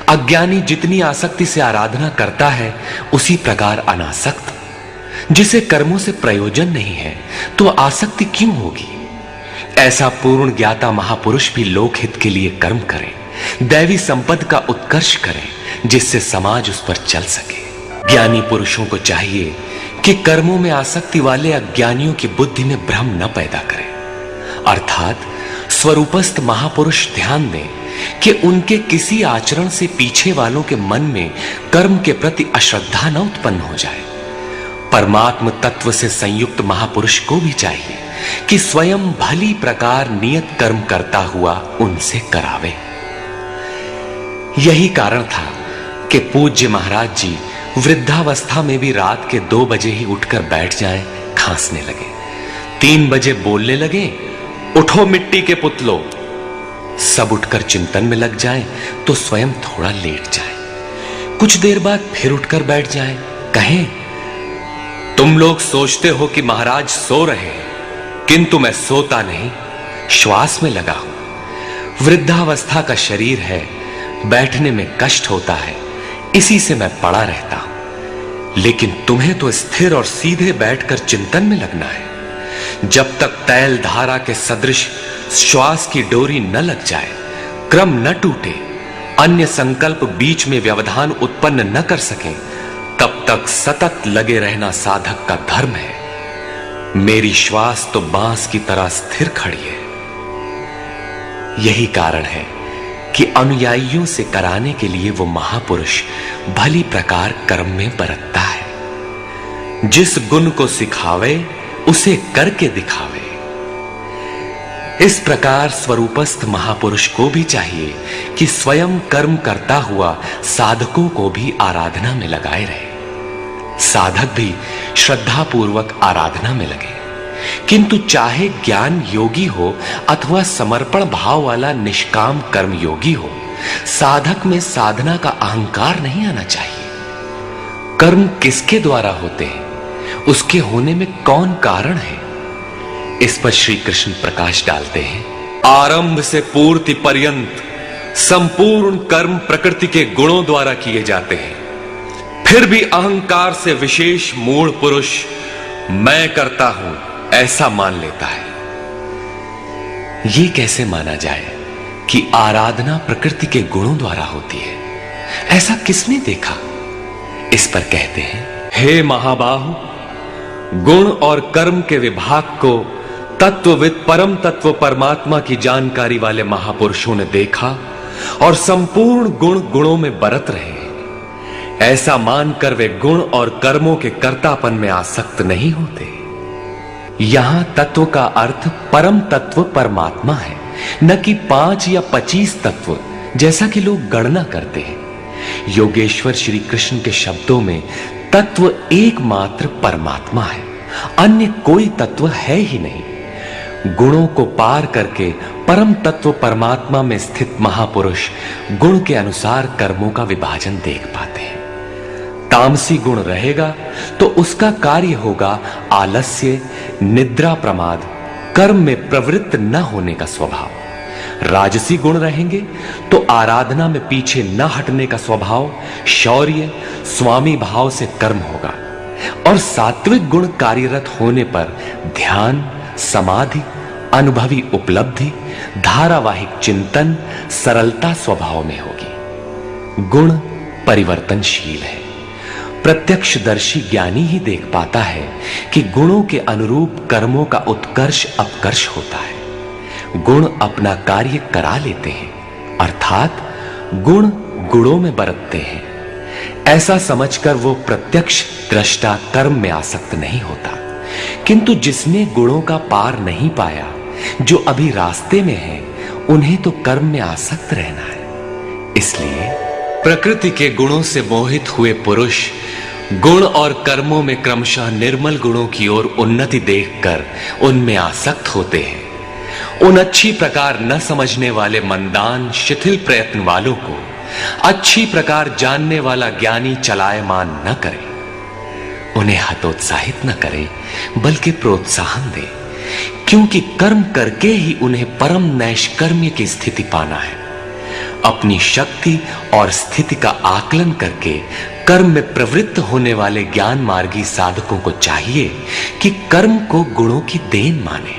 अज्ञानी जितनी आसक्ति से आराधना करता है, उसी प्रकार अनासक्त। जिसे कर्मों से प्रयोजन नहीं है, तो आसक्ति क्यों होगी? ऐसा पूर्ण ज्ञाता महापुरुष भी लोकहित के लिए कर्म करें, दैवी संपद का उत्कर्ष करें, जिससे समाज उस पर चल सके। ज्ञानी पुरुषों को चाहिए कि कर्मों में आसक्ति वाले अज्ञानियों की बुद्धि में भ्रम न पैदा करें। अर्थात स्वरूपस्थ महापुरुष ध्यान दें कि उनके किसी आचरण से पीछे वालों के मन में कर्म के प्रति अश्रद्धा न उत्पन्न हो जाए। परमात्म तत्व से संयुक्त महापुरुष को भी चाहिए कि स्वयं भली प्रकार नियत कर्म करता हुआ उनसे करावे। यही कारण था कि पूज्य महाराज जी वृद्धावस्था में भी रात के 2 बजे ही उठकर बैठ जाएं, खांसने लगे। 3 बजे बोलने लगे, उठो मिट्टी के पुतलो। सब उठकर चिंतन में लग जाएं, तो स्वयं थोड़ा लेट जाएं। कुछ देर बाद फिर उठकर बैठ जाएं, कहें, तुम लोग सोचते हो कि महाराज सो रहे हैं, किंतु मैं सोता नहीं, श्वास में लगा हूं। वृद्धावस्था का शरीर है, बैठने में कष्ट होता है, इसी से मैं पड़ा रहता हूं। लेकिन तुम्हें तो स्थिर और सीधे बैठकर चिंतन में लगना है। जब तक तैल धारा के सदृश श्वास की डोरी न लग जाए, क्रम न टूटे, अन्य संकल्प बीच में व्यवधान उत्पन्न न कर सकें, तब तक सतत लगे रहना साधक का धर्म है। मेरी श्वास तो बांस की तरह स्थिर खड़ी है। यही कारण है कि अनुयायियों से कराने के लिए वो महापुरुष भली प्रकार कर्म में बरतता है। जिस गुण को सिखावे, उसे करके दिखावे। इस प्रकार स्वरूपस्थ महापुरुष को भी चाहिए कि स्वयं कर्म करता हुआ साधकों को भी आराधना में लगाए रहे। साधक भी श्रद्धा पूर्वक आराधना में लगे, किंतु चाहे ज्ञान योगी हो अथवा समर्पण भाव वाला निष्काम कर्म योगी हो, साधक में साधना का अहंकार नहीं आना चाहिए। कर्म किसके द्वारा होते हैं, उसके होने में कौन कारण है, इस पर श्री कृष्ण प्रकाश डालते हैं। आरंभ से पूर्ति पर्यंत संपूर्ण कर्म प्रकृति के गुणों द्वारा किए जाते हैं, फिर भी अहंकार से विशेष मूढ़ पुरुष मैं करता हूं ऐसा मान लेता है। यह कैसे माना जाए कि आराधना प्रकृति के गुणों द्वारा होती है? ऐसा किसने देखा? इस पर कहते हैं, हे महाबाहु, गुण और कर्म के विभाग को तत्वविद परम तत्व परमात्मा की जानकारी वाले महापुरुषों ने देखा और संपूर्ण गुण गुणों में बरत रहे हैं। ऐसा मानकर वे गुण और कर्मों के कर्तापन में आसक्त नहीं होते। यहां तत्व का अर्थ परम तत्व परमात्मा है, न कि 5 या 25 तत्व जैसा कि लोग गणना करते हैं। योगेश्वर श्री कृष्ण के शब्दों में तत्व एकमात्र परमात्मा है, अन्य कोई तत्व है ही नहीं। गुणों को पार करके परम तत्व परमात्मा में स्थित महापुरुष गुण के अनुसार कर्मों का विभाजन देख पाते हैं। तामसी गुण रहेगा तो उसका कार्य होगा आलस्य, निद्रा, प्रमाद, कर्म में प्रवृत्त न होने का स्वभाव। राजसी गुण रहेंगे तो आराधना में पीछे न हटने का स्वभाव, शौर्य, स्वामी भाव से कर्म होगा। और सात्विक गुण कार्यरत होने पर ध्यान, समाधि, अनुभवी उपलब्धि, धारावाहिक चिंतन, सरलता स्वभाव में होगी। गुण परिवर्तनशील है। प्रत्यक्षदर्शी ज्ञानी ही देख पाता है कि गुणों के अनुरूप कर्मों का उत्कर्ष अपकर्ष होता है। गुण अपना कार्य करा लेते हैं, अर्थात गुण गुणों में बरतते हैं। ऐसा समझकर वो प्रत्यक्ष दृष्टा कर्म में आसक्त नहीं होता। किंतु जिसने गुणों का पार नहीं पाया, जो अभी रास्ते में है, उन्हें तो कर्म में आसक्त रहना है। इसलिए प्रकृति के गुणों से मोहित हुए पुरुष गुण और कर्मों में क्रमशः निर्मल गुणों की ओर उन्नति देखकर उनमें आसक्त होते हैं। उन अच्छी प्रकार न समझने वाले मंदान शिथिल प्रयत्न वालों को अच्छी प्रकार जानने वाला ज्ञानी चलायमान न करे। उन्हें हतोत्साहित न करे, बल्कि प्रोत्साहन दे, क्योंकि कर्म करके ही उन्हें परम नैष्कर्म्य की स्थिति पाना है। अपनी शक्ति और स्थिति का आकलन करके कर्म में प्रवृत्त होने वाले ज्ञान मार्गी साधकों को चाहिए कि कर्म को गुणों की देन माने,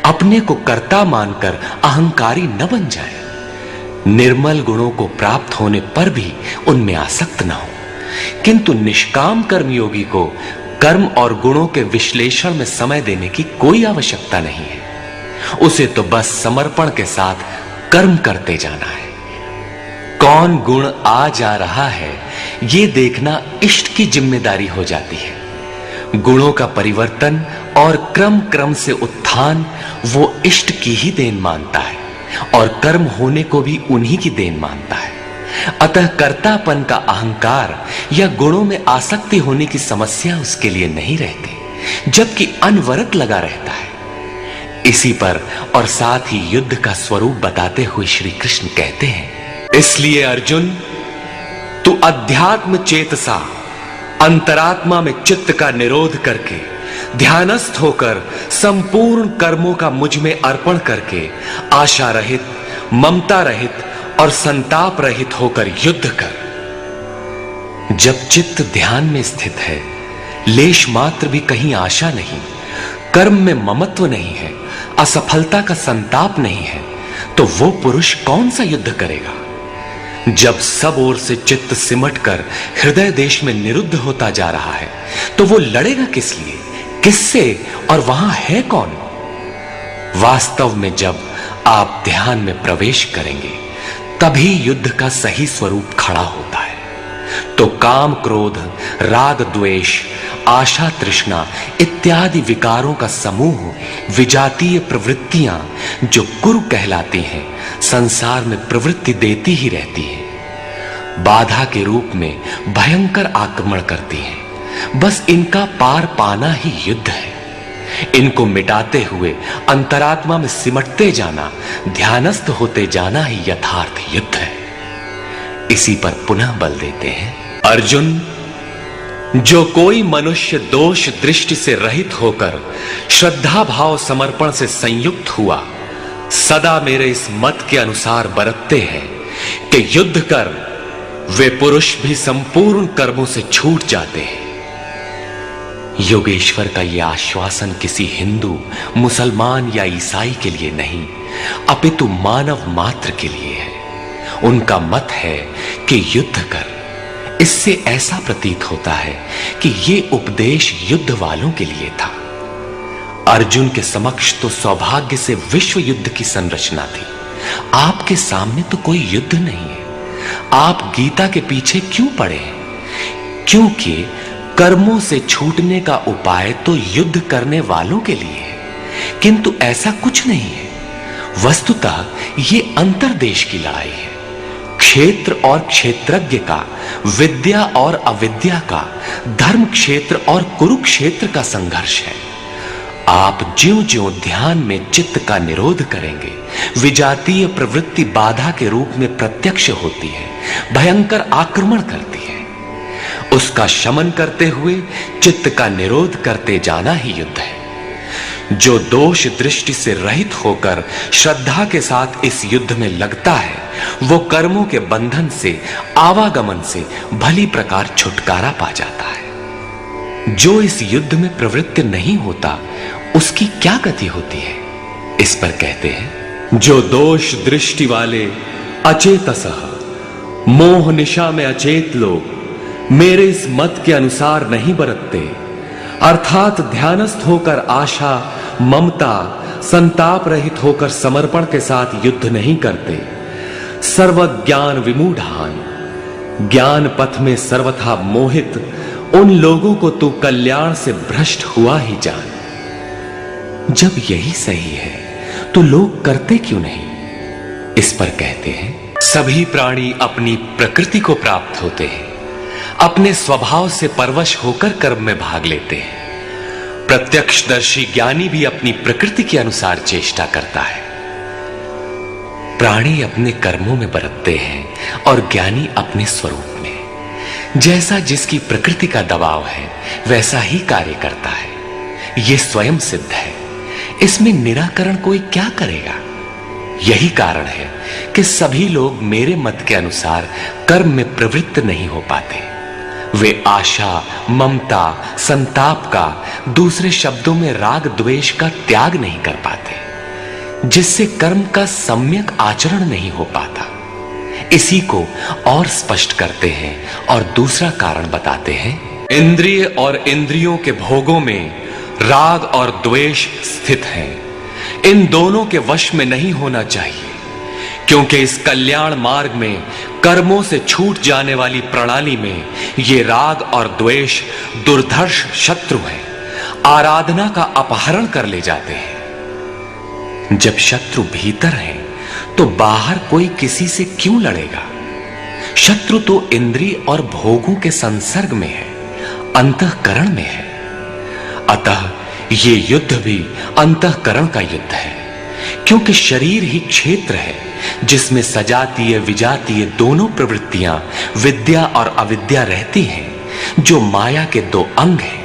अपने को कर्ता मानकर अहंकारी न बन जाए। निर्मल गुणों को प्राप्त होने पर भी उनमें आसक्त न हो। किंतु निष्काम कर्मयोगी को कर्म और गुणों के विश्लेषण में समय देने की कोई आवश्यकता नहीं है। उसे तो बस समर्पण के साथ कर्म करते जाना है। कौन गुण आ जा रहा है, ये देखना इष्ट की जिम्मेदारी हो जाती है। गुणों का परिवर्तन और क्रम क्रम से उत्थान वो इष्ट की ही देन मानता है और कर्म होने को भी उन्हीं की देन मानता है। अतः कर्तापन का अहंकार या गुणों में आसक्ति होने की समस्या उसके लिए नहीं रहती, जबकि अनवरत लगा रहता है। इसी पर और साथ ही युद्ध का स्वरूप बताते हुए श्री कृष्ण कहते हैं, इसलिए अर्जुन, तू अध्यात्म चेतसा अंतरात्मा में चित्त का निरोध करके ध्यानस्थ होकर संपूर्ण कर्मों का मुझ में अर्पण करके आशा रहित, ममता रहित और संताप रहित होकर युद्ध कर। जब चित्त ध्यान में स्थित है, लेश मात्र भी कहीं आशा नहीं, कर्म में ममत्व नहीं है, असफलता का संताप नहीं है, तो वो पुरुष कौन सा युद्ध करेगा? जब सब ओर से चित्त सिमटकर हृदय देश में निरुद्ध होता जा रहा है, तो वो लड़ेगा किस लिए, किससे और वहां है कौन? वास्तव में जब आप ध्यान में प्रवेश करेंगे, तभी युद्ध का सही स्वरूप खड़ा होता है। तो काम, क्रोध, राग, द्वेष आशा, तृष्णा इत्यादि विकारों का समूह, विजातीय प्रवृत्तियां जो कुरु कहलाती हैं, संसार में प्रवृत्ति देती ही रहती हैं। बाधा के रूप में भयंकर आक्रमण करती हैं। बस इनका पार पाना ही युद्ध है। इनको मिटाते हुए अंतरात्मा में सिमटते जाना, ध्यानस्थ होते जाना ही यथार्थ युद्ध है। इसी पर पुनः बल देते हैं। अर्जुन, जो कोई मनुष्य दोष दृष्टि से रहित होकर श्रद्धा भाव समर्पण से संयुक्त हुआ, सदा मेरे इस मत के अनुसार बरतते हैं कि युद्ध कर, वे पुरुष भी संपूर्ण कर्मों से छूट जाते हैं। योगेश्वर का यह आश्वासन किसी हिंदू, मुसलमान या ईसाई के लिए नहीं, अपितु मानव मात्र के लिए है। उनका मत है कि युद्ध कर। इससे ऐसा प्रतीत होता है कि यह उपदेश युद्ध वालों के लिए था। अर्जुन के समक्ष तो सौभाग्य से विश्व युद्ध की संरचना थी। आपके सामने तो कोई युद्ध नहीं है। आप गीता के पीछे क्यों पड़े हैं? क्योंकि कर्मों से छूटने का उपाय तो युद्ध करने वालों के लिए है, किंतु ऐसा कुछ नहीं है। वस्तुतः यह अंतर्देश की लड़ाई है। क्षेत्र और क्षेत्रज्ञ का, विद्या और अविद्या का, धर्म क्षेत्र और कुरुक्षेत्र का संघर्ष है। आप ज्यों-ज्यों ध्यान में चित्त का निरोध करेंगे, विजातीय प्रवृत्ति बाधा के रूप में प्रत्यक्ष होती है, भयंकर आक्रमण करती है। उसका शमन करते हुए चित्त का निरोध करते जाना ही युद्ध है। जो दोष दृष्टि से रहित होकर श्रद्धा के साथ इस युद्ध में लगता है, वो कर्मों के बंधन से, आवागमन से भली प्रकार छुटकारा पा जाता है। जो इस युद्ध में प्रवृत्त नहीं होता, उसकी क्या गति होती है? इस पर कहते हैं, जो दोष दृष्टि वाले अचेतसः, मोह निशा में अचेत लोग मेरे इस मत के अनुसार नहीं बरतते, अर्थात ध्यानस्थ होकर आशा, ममता, संताप रहित होकर समर्पण के साथ युद्ध नहीं करते, सर्वज्ञान विमूढ़ान, ज्ञान पथ में सर्वथा मोहित उन लोगों को तू कल्याण से भ्रष्ट हुआ ही जान। जब यही सही है तो लोग करते क्यों नहीं? इस पर कहते हैं, सभी प्राणी अपनी प्रकृति को प्राप्त होते हैं, अपने स्वभाव से परवश होकर कर्म में भाग लेते हैं। प्रत्यक्षदर्शी ज्ञानी भी अपनी प्रकृति के अनुसार चेष्टा करता है। प्राणी अपने कर्मों में बरतते हैं और ज्ञानी अपने स्वरूप में। जैसा जिसकी प्रकृति का दबाव है, वैसा ही कार्य करता है। यह स्वयं सिद्ध है। इसमें निराकरण कोई क्या करेगा? यही कारण है कि सभी लोग मेरे मत के अनुसार कर्म में प्रवृत्त नहीं हो पाते। वे आशा, ममता, संताप का, दूसरे शब्दों में राग द्वेष का त्याग नहीं कर पाते, जिससे कर्म का सम्यक आचरण नहीं हो पाता। इसी को और स्पष्ट करते हैं और दूसरा कारण बताते हैं, इंद्रिय और इंद्रियों के भोगों में राग और द्वेष स्थित हैं। इन दोनों के वश में नहीं होना चाहिए, क्योंकि इस कल्याण मार्ग में कर्मों से छूट जाने वाली प्रणाली में ये राग और द्वेष दुर्धर्ष शत्रु हैं, आराधना का अपहरण कर ले जाते हैं। जब शत्रु भीतर है तो बाहर कोई किसी से क्यों लड़ेगा? शत्रु तो इंद्रिय और भोगों के संसर्ग में है, अंतःकरण में है। अतः ये युद्ध भी अंतःकरण का युद्ध है, क्योंकि शरीर ही क्षेत्र है जिसमें सजातीय विजातीय दोनों प्रवृत्तियां, विद्या और अविद्या रहती हैं, जो माया के दो अंग हैं।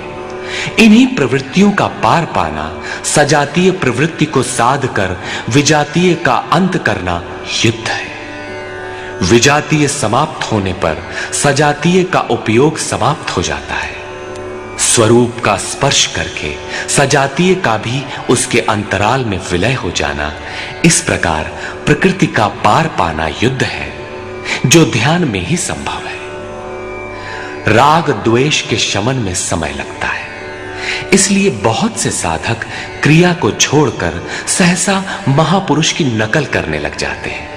इन्हीं प्रवृत्तियों का पार पाना, सजातीय प्रवृत्ति को साध कर विजातीय का अंत करना युद्ध है। विजातीय समाप्त होने पर सजातीय का उपयोग समाप्त हो जाता है। स्वरूप का स्पर्श करके सजातीय का भी उसके अंतराल में विलय हो जाना, इस प्रकार प्रकृति का पार पाना युद्ध है, जो ध्यान में ही संभव है। राग द्वेष के शमन में समय लगता है, इसलिए बहुत से साधक क्रिया को छोड़कर सहसा महापुरुष की नकल करने लग जाते हैं।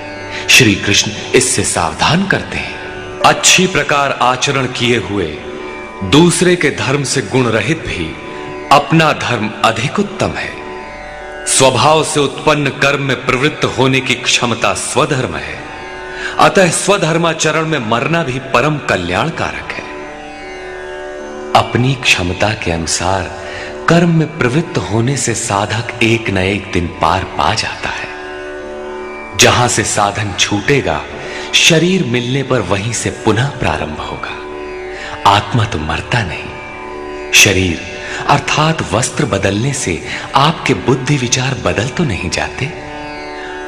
श्री कृष्ण इससे सावधान करते हैं। अच्छी प्रकार आचरण किए हुए दूसरे के धर्म से गुण रहित भी अपना धर्म अधिक उत्तम है। स्वभाव से उत्पन्न कर्म में प्रवृत्त होने की क्षमता स्वधर्म है। अतः स्वधर्माचरण में मरना भी परम कल्याणकारक है। अपनी क्षमता के अनुसार कर्म में प्रवृत्त होने से साधक एक न एक दिन पार पा जाता है। जहां से साधन छूटेगा, शरीर मिलने पर वहीं से पुनः प्रारंभ होगा। आत्मा तो मरता नहीं। शरीर अर्थात वस्त्र बदलने से आपके बुद्धि विचार बदल तो नहीं जाते।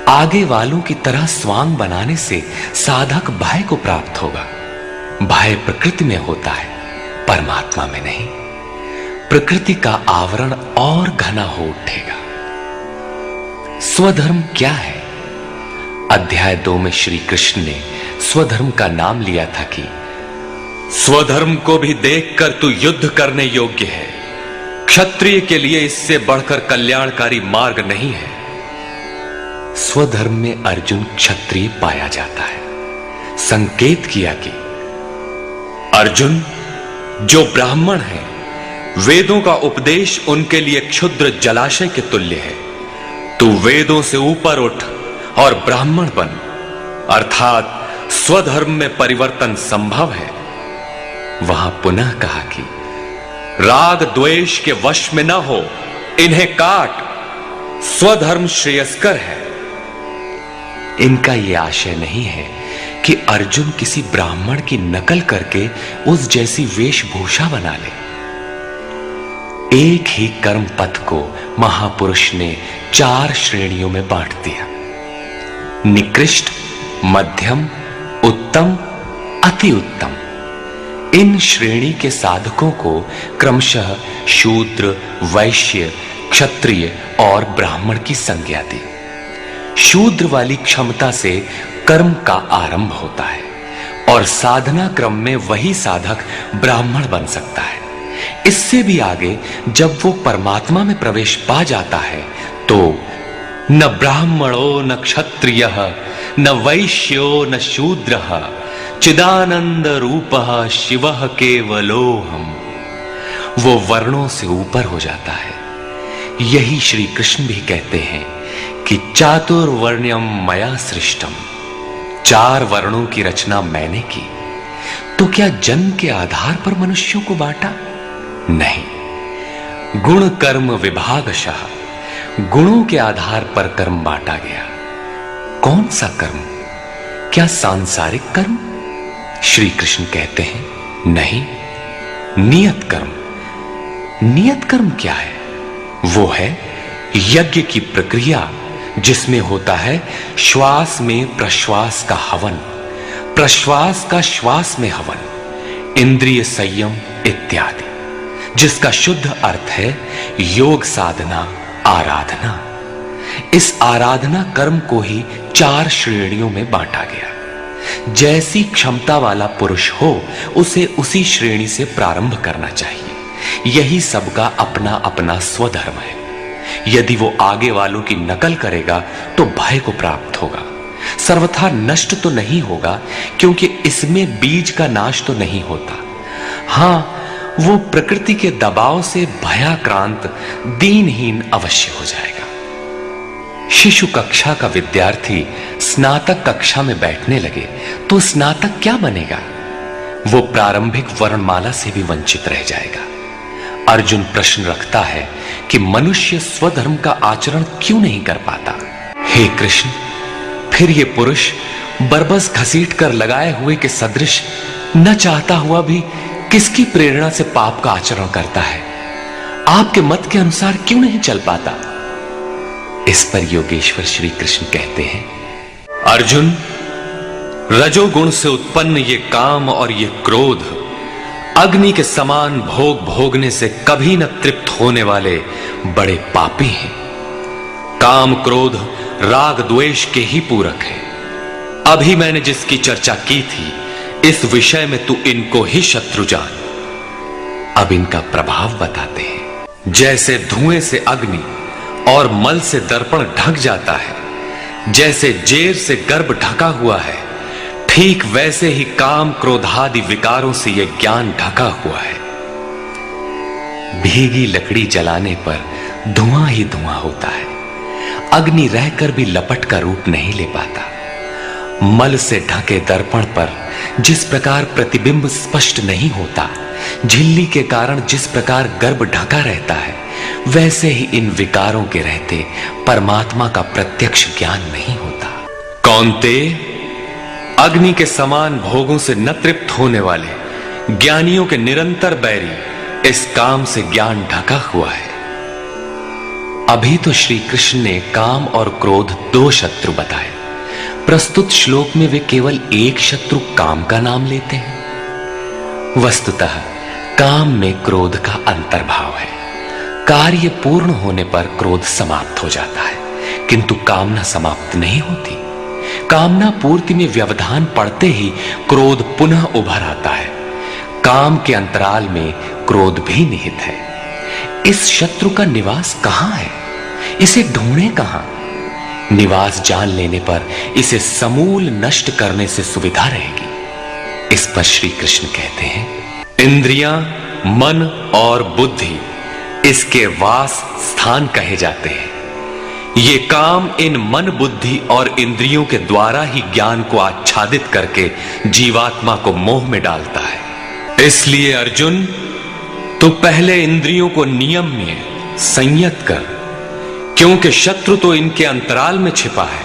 आगे वालों की तरह स्वांग बनाने से साधक भय को प्राप्त होगा। भय प्रकृति में होता है, परमात्मा में नहीं। प्रकृति का आवरण और घना हो उठेगा। स्वधर्म क्या है? अध्याय 2 में श्री कृष्ण ने स्वधर्म का नाम लिया था कि स्वधर्म को भी देखकर तू युद्ध करने योग्य है। क्षत्रिय के लिए इससे बढ़कर कल्याणकारी मार्ग नहीं है। स्वधर्म में अर्जुन क्षत्रिय पाया जाता है। संकेत किया कि अर्जुन, जो ब्राह्मण है, वेदों का उपदेश उनके लिए क्षुद्र जलाशय के तुल्य है। तू वेदों से ऊपर उठ और ब्राह्मण बन, अर्थात स्वधर्म में परिवर्तन संभव है। वहां पुनः कहा कि राग द्वेष के वश में न हो, इन्हें काट, स्वधर्म श्रेयस्कर है। इनका यह आशय नहीं है कि अर्जुन किसी ब्राह्मण की नकल करके उस जैसी वेशभूषा बना ले। एक ही कर्म पथ को महापुरुष ने 4 श्रेणियों में बांट दिया: निकृष्ट, मध्यम, उत्तम, अति उत्तम। इन श्रेणी के साधकों को क्रमशः शूद्र, वैश्य, क्षत्रिय और ब्राह्मण की संज्ञा दी। शूद्र वाली क्षमता से कर्म का आरंभ होता है और साधना क्रम में वही साधक ब्राह्मण बन सकता है। इससे भी आगे जब वो परमात्मा में प्रवेश पा जाता है तो न ब्राह्मणो न क्षत्रियः न वैश्यो न शूद्रः चिदानंद रूपः शिवः केवलोहम। वो वर्णों से ऊपर हो जाता है। यही श्री कृष्ण भी कहते हैं कि चातुर्वर्ण्यम मया सृष्टम। 4 वर्णों की रचना मैंने की। तो क्या जन्म के आधार पर मनुष्यों को बांटा? नहीं, गुण कर्म विभागशः गुणों के आधार पर कर्म बांटा गया। कौन सा कर्म? क्या सांसारिक कर्म? श्री कृष्ण कहते हैं नहीं, नियत कर्म। नियत कर्म क्या है? वो है यज्ञ की प्रक्रिया जिसमें होता है श्वास में प्रश्वास का हवन, प्रश्वास का श्वास में हवन, इंद्रिय संयम इत्यादि, जिसका शुद्ध अर्थ है योग साधना, आराधना। इस आराधना कर्म को ही 4 श्रेणियों में बांटा गया। जैसी क्षमता वाला पुरुष हो उसे उसी श्रेणी से प्रारंभ करना चाहिए। यही सबका अपना अपना स्वधर्म है। यदि वो आगे वालों की नकल करेगा तो भय को प्राप्त होगा। सर्वथा नष्ट तो नहीं होगा, क्योंकि इसमें बीज का नाश तो नहीं होता। हां, वो प्रकृति के दबाव से भयाक्रांत, दीनहीन अवश्य हो जाएगा। शिशु कक्षा का विद्यार्थी स्नातक कक्षा में बैठने लगे तो स्नातक क्या बनेगा? वो प्रारंभिक वर्णमाला से भी वंचित रह जाएगा। अर्जुन प्रश्न रखता है कि मनुष्य स्वधर्म का आचरण क्यों नहीं कर पाता? हे कृष्ण, फिर ये पुरुष बरबस घसीट कर लगाए हुए के सदृश न चाहता हुआ भी किसकी प्रेरणा से पाप का आचरण करता है? आपके मत के अनुसार क्यों नहीं चल पाता? इस पर योगेश्वर श्री कृष्ण कहते हैं, अर्जुन, रजोगुण से उत्पन्न ये काम और ये क्रोध अग्नि के समान भोग भोगने से कभी न तृप्त होने वाले बड़े पापी हैं। काम क्रोध राग द्वेष के ही पूरक है। अभी मैंने जिसकी चर्चा की थी, इस विषय में तू इनको ही शत्रु जान। अब इनका प्रभाव बताते हैं। जैसे धुएं से अग्नि और मल से दर्पण ढक जाता है, जैसे जेर से गर्भ ढका हुआ है, ठीक वैसे ही काम क्रोधादि विकारों से यह ज्ञान ढका हुआ है। भीगी लकड़ी जलाने पर धुआं ही धुआं होता है। अग्नि रहकर भी लपट का रूप नहीं ले पाता। मल से ढके दर्पण पर जिस प्रकार प्रतिबिंब स्पष्ट नहीं होता, झिल्ली के कारण जिस प्रकार गर्भ ढका रहता है, वैसे ही इन विकारों के रहते परमात्मा का प्रत्यक्ष ज्ञान नहीं होता। कौन्ते, अग्नि के समान भोगों से न तृप्त होने वाले ज्ञानियों के निरंतर बैरी इस काम से ज्ञान ढका हुआ है। अभी तो श्री कृष्ण ने काम और क्रोध दो शत्रु बताए। प्रस्तुत श्लोक में वे केवल एक शत्रु काम का नाम लेते हैं। वस्तुतः काम में क्रोध का अंतर्भाव है। कार्य पूर्ण होने पर क्रोध समाप्त हो जाता है, किंतु कामना समाप्त नहीं होती। कामना पूर्ति में व्यवधान पड़ते ही क्रोध पुनः उभर आता है। काम के अंतराल में क्रोध भी निहित है। इस शत्रु का निवास कहां है? इसे ढूंढे कहां? निवास जान लेने पर इसे समूल नष्ट करने से सुविधा रहेगी। इस पर श्री कृष्ण कहते हैं, इंद्रियां, मन और बुद्धि इसके वास स्थान कहे जाते हैं। ये काम इन मन, बुद्धि और इंद्रियों के द्वारा ही ज्ञान को आच्छादित करके जीवात्मा को मोह में डालता है। इसलिए अर्जुन, तू पहले इंद्रियों को नियम में संयत कर, क्योंकि शत्रु तो इनके अंतराल में छिपा है।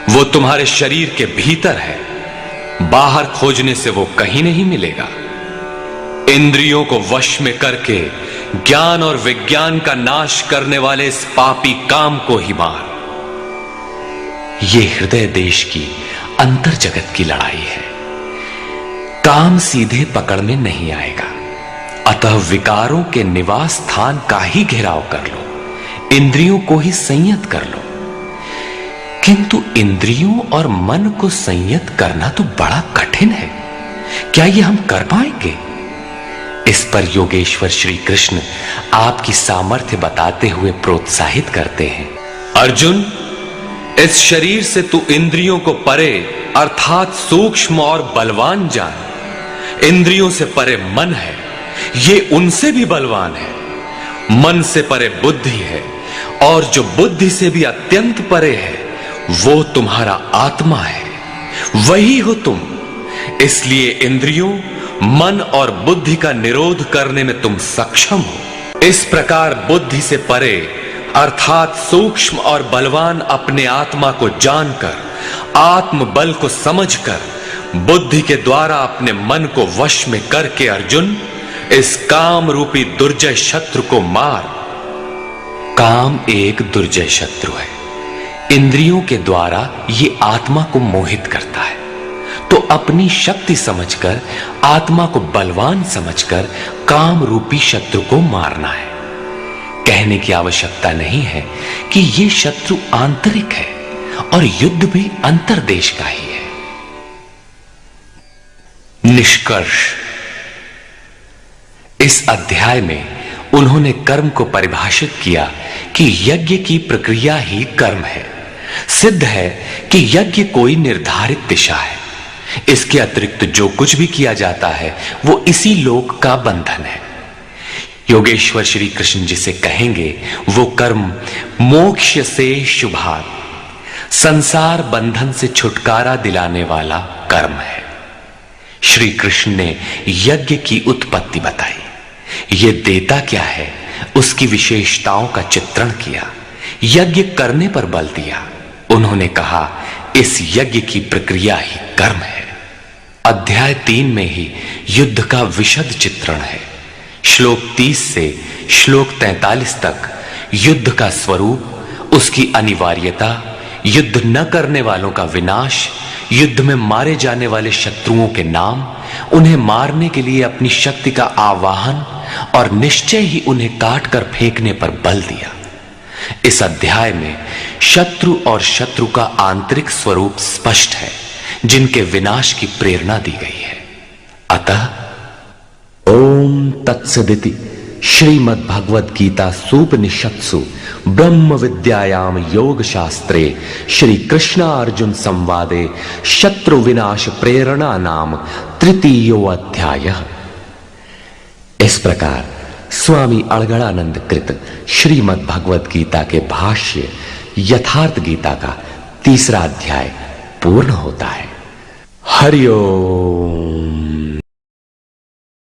वो तुम्हारे शरीर के भीतर है, बाहर खोजने से वो कहीं नहीं मिलेगा। इंद्रियों को वश में करके ज्ञान और विज्ञान का नाश करने वाले इस पापी काम को ही मार। ये हृदय देश की अंतर जगत की लड़ाई है। काम सीधे पकड़ में नहीं आएगा, अतः विकारों के निवास स्थान का ही घेराव कर लो, इंद्रियों को ही संयत कर लो। किंतु इंद्रियों और मन को संयत करना तो बड़ा कठिन है। क्या ये हम कर पाएंगे? इस पर योगेश्वर श्री कृष्ण आपकी सामर्थ्य बताते हुए प्रोत्साहित करते हैं। अर्जुन, इस शरीर से तू इंद्रियों को परे अर्थात सूक्ष्म और बलवान जान। इंद्रियों से परे मन है, ये उनसे भी बलवान है। मन से परे बुद्धि है, और जो बुद्धि से भी अत्यंत परे है वो तुम्हारा आत्मा है, वही हो तुम। इसलिए इंद्रियों, मन और बुद्धि का निरोध करने में तुम सक्षम हो। इस प्रकार बुद्धि से परे अर्थात सूक्ष्म और बलवान अपने आत्मा को जानकर, आत्म बल को समझकर, बुद्धि के द्वारा अपने मन को वश में करके अर्जुन, इस काम रूपी दुर्जय शत्रु को मार। काम एक दुर्जय शत्रु है। इंद्रियों के द्वारा ये आत्मा को मोहित करता है, तो अपनी शक्ति समझकर, आत्मा को बलवान समझकर काम रूपी शत्रु को मारना है। कहने की आवश्यकता नहीं है कि ये शत्रु आंतरिक है और युद्ध भी अंतर्देश का ही है। निष्कर्ष, इस अध्याय में उन्होंने कर्म को परिभाषित किया कि यज्ञ की प्रक्रिया ही कर्म है। सिद्ध है कि यज्ञ कोई निर्धारित दिशा है। इसके अतिरिक्त जो कुछ भी किया जाता है वो इसी लोक का बंधन है। योगेश्वर श्री कृष्ण जिसे कहेंगे वो कर्म मोक्ष से शुभात, संसार बंधन से छुटकारा दिलाने वाला कर्म है। श्री कृष्ण ने यज्ञ की उत्पत्ति बताई, ये देता क्या है उसकी विशेषताओं का चित्रण किया, यज्ञ करने पर बल दिया। उन्होंने कहा इस यज्ञ की प्रक्रिया ही कर्म है। अध्याय 3 में ही युद्ध का विशद चित्रण है। श्लोक 30 से श्लोक 43 तक युद्ध का स्वरूप, उसकी अनिवार्यता, युद्ध न करने वालों का विनाश, युद्ध में मारे जाने वाले शत्रुओं के नाम, उन्हें मारने के लिए अपनी शक्ति का आवाहन और निश्चय ही उन्हें काट कर फेंकने पर बल दिया। इस अध्याय में शत्रु और शत्रु का आंतरिक स्वरूप स्पष्ट है, जिनके विनाश की प्रेरणा दी गई है। अतः ओम तत्सदिति श्रीमद् भगवद गीता सूपनिषत्सु ब्रह्म विद्यायाम योग शास्त्रे श्री कृष्णार्जुन संवादे शत्रु विनाश प्रेरणा नाम तृतीयो अध्याय। इस प्रकार स्वामी अड़गड़ानंद कृत श्रीमद् भगवत गीता के भाष्य यथार्थ गीता का 3रा अध्याय पूर्ण होता है। हरि ओम।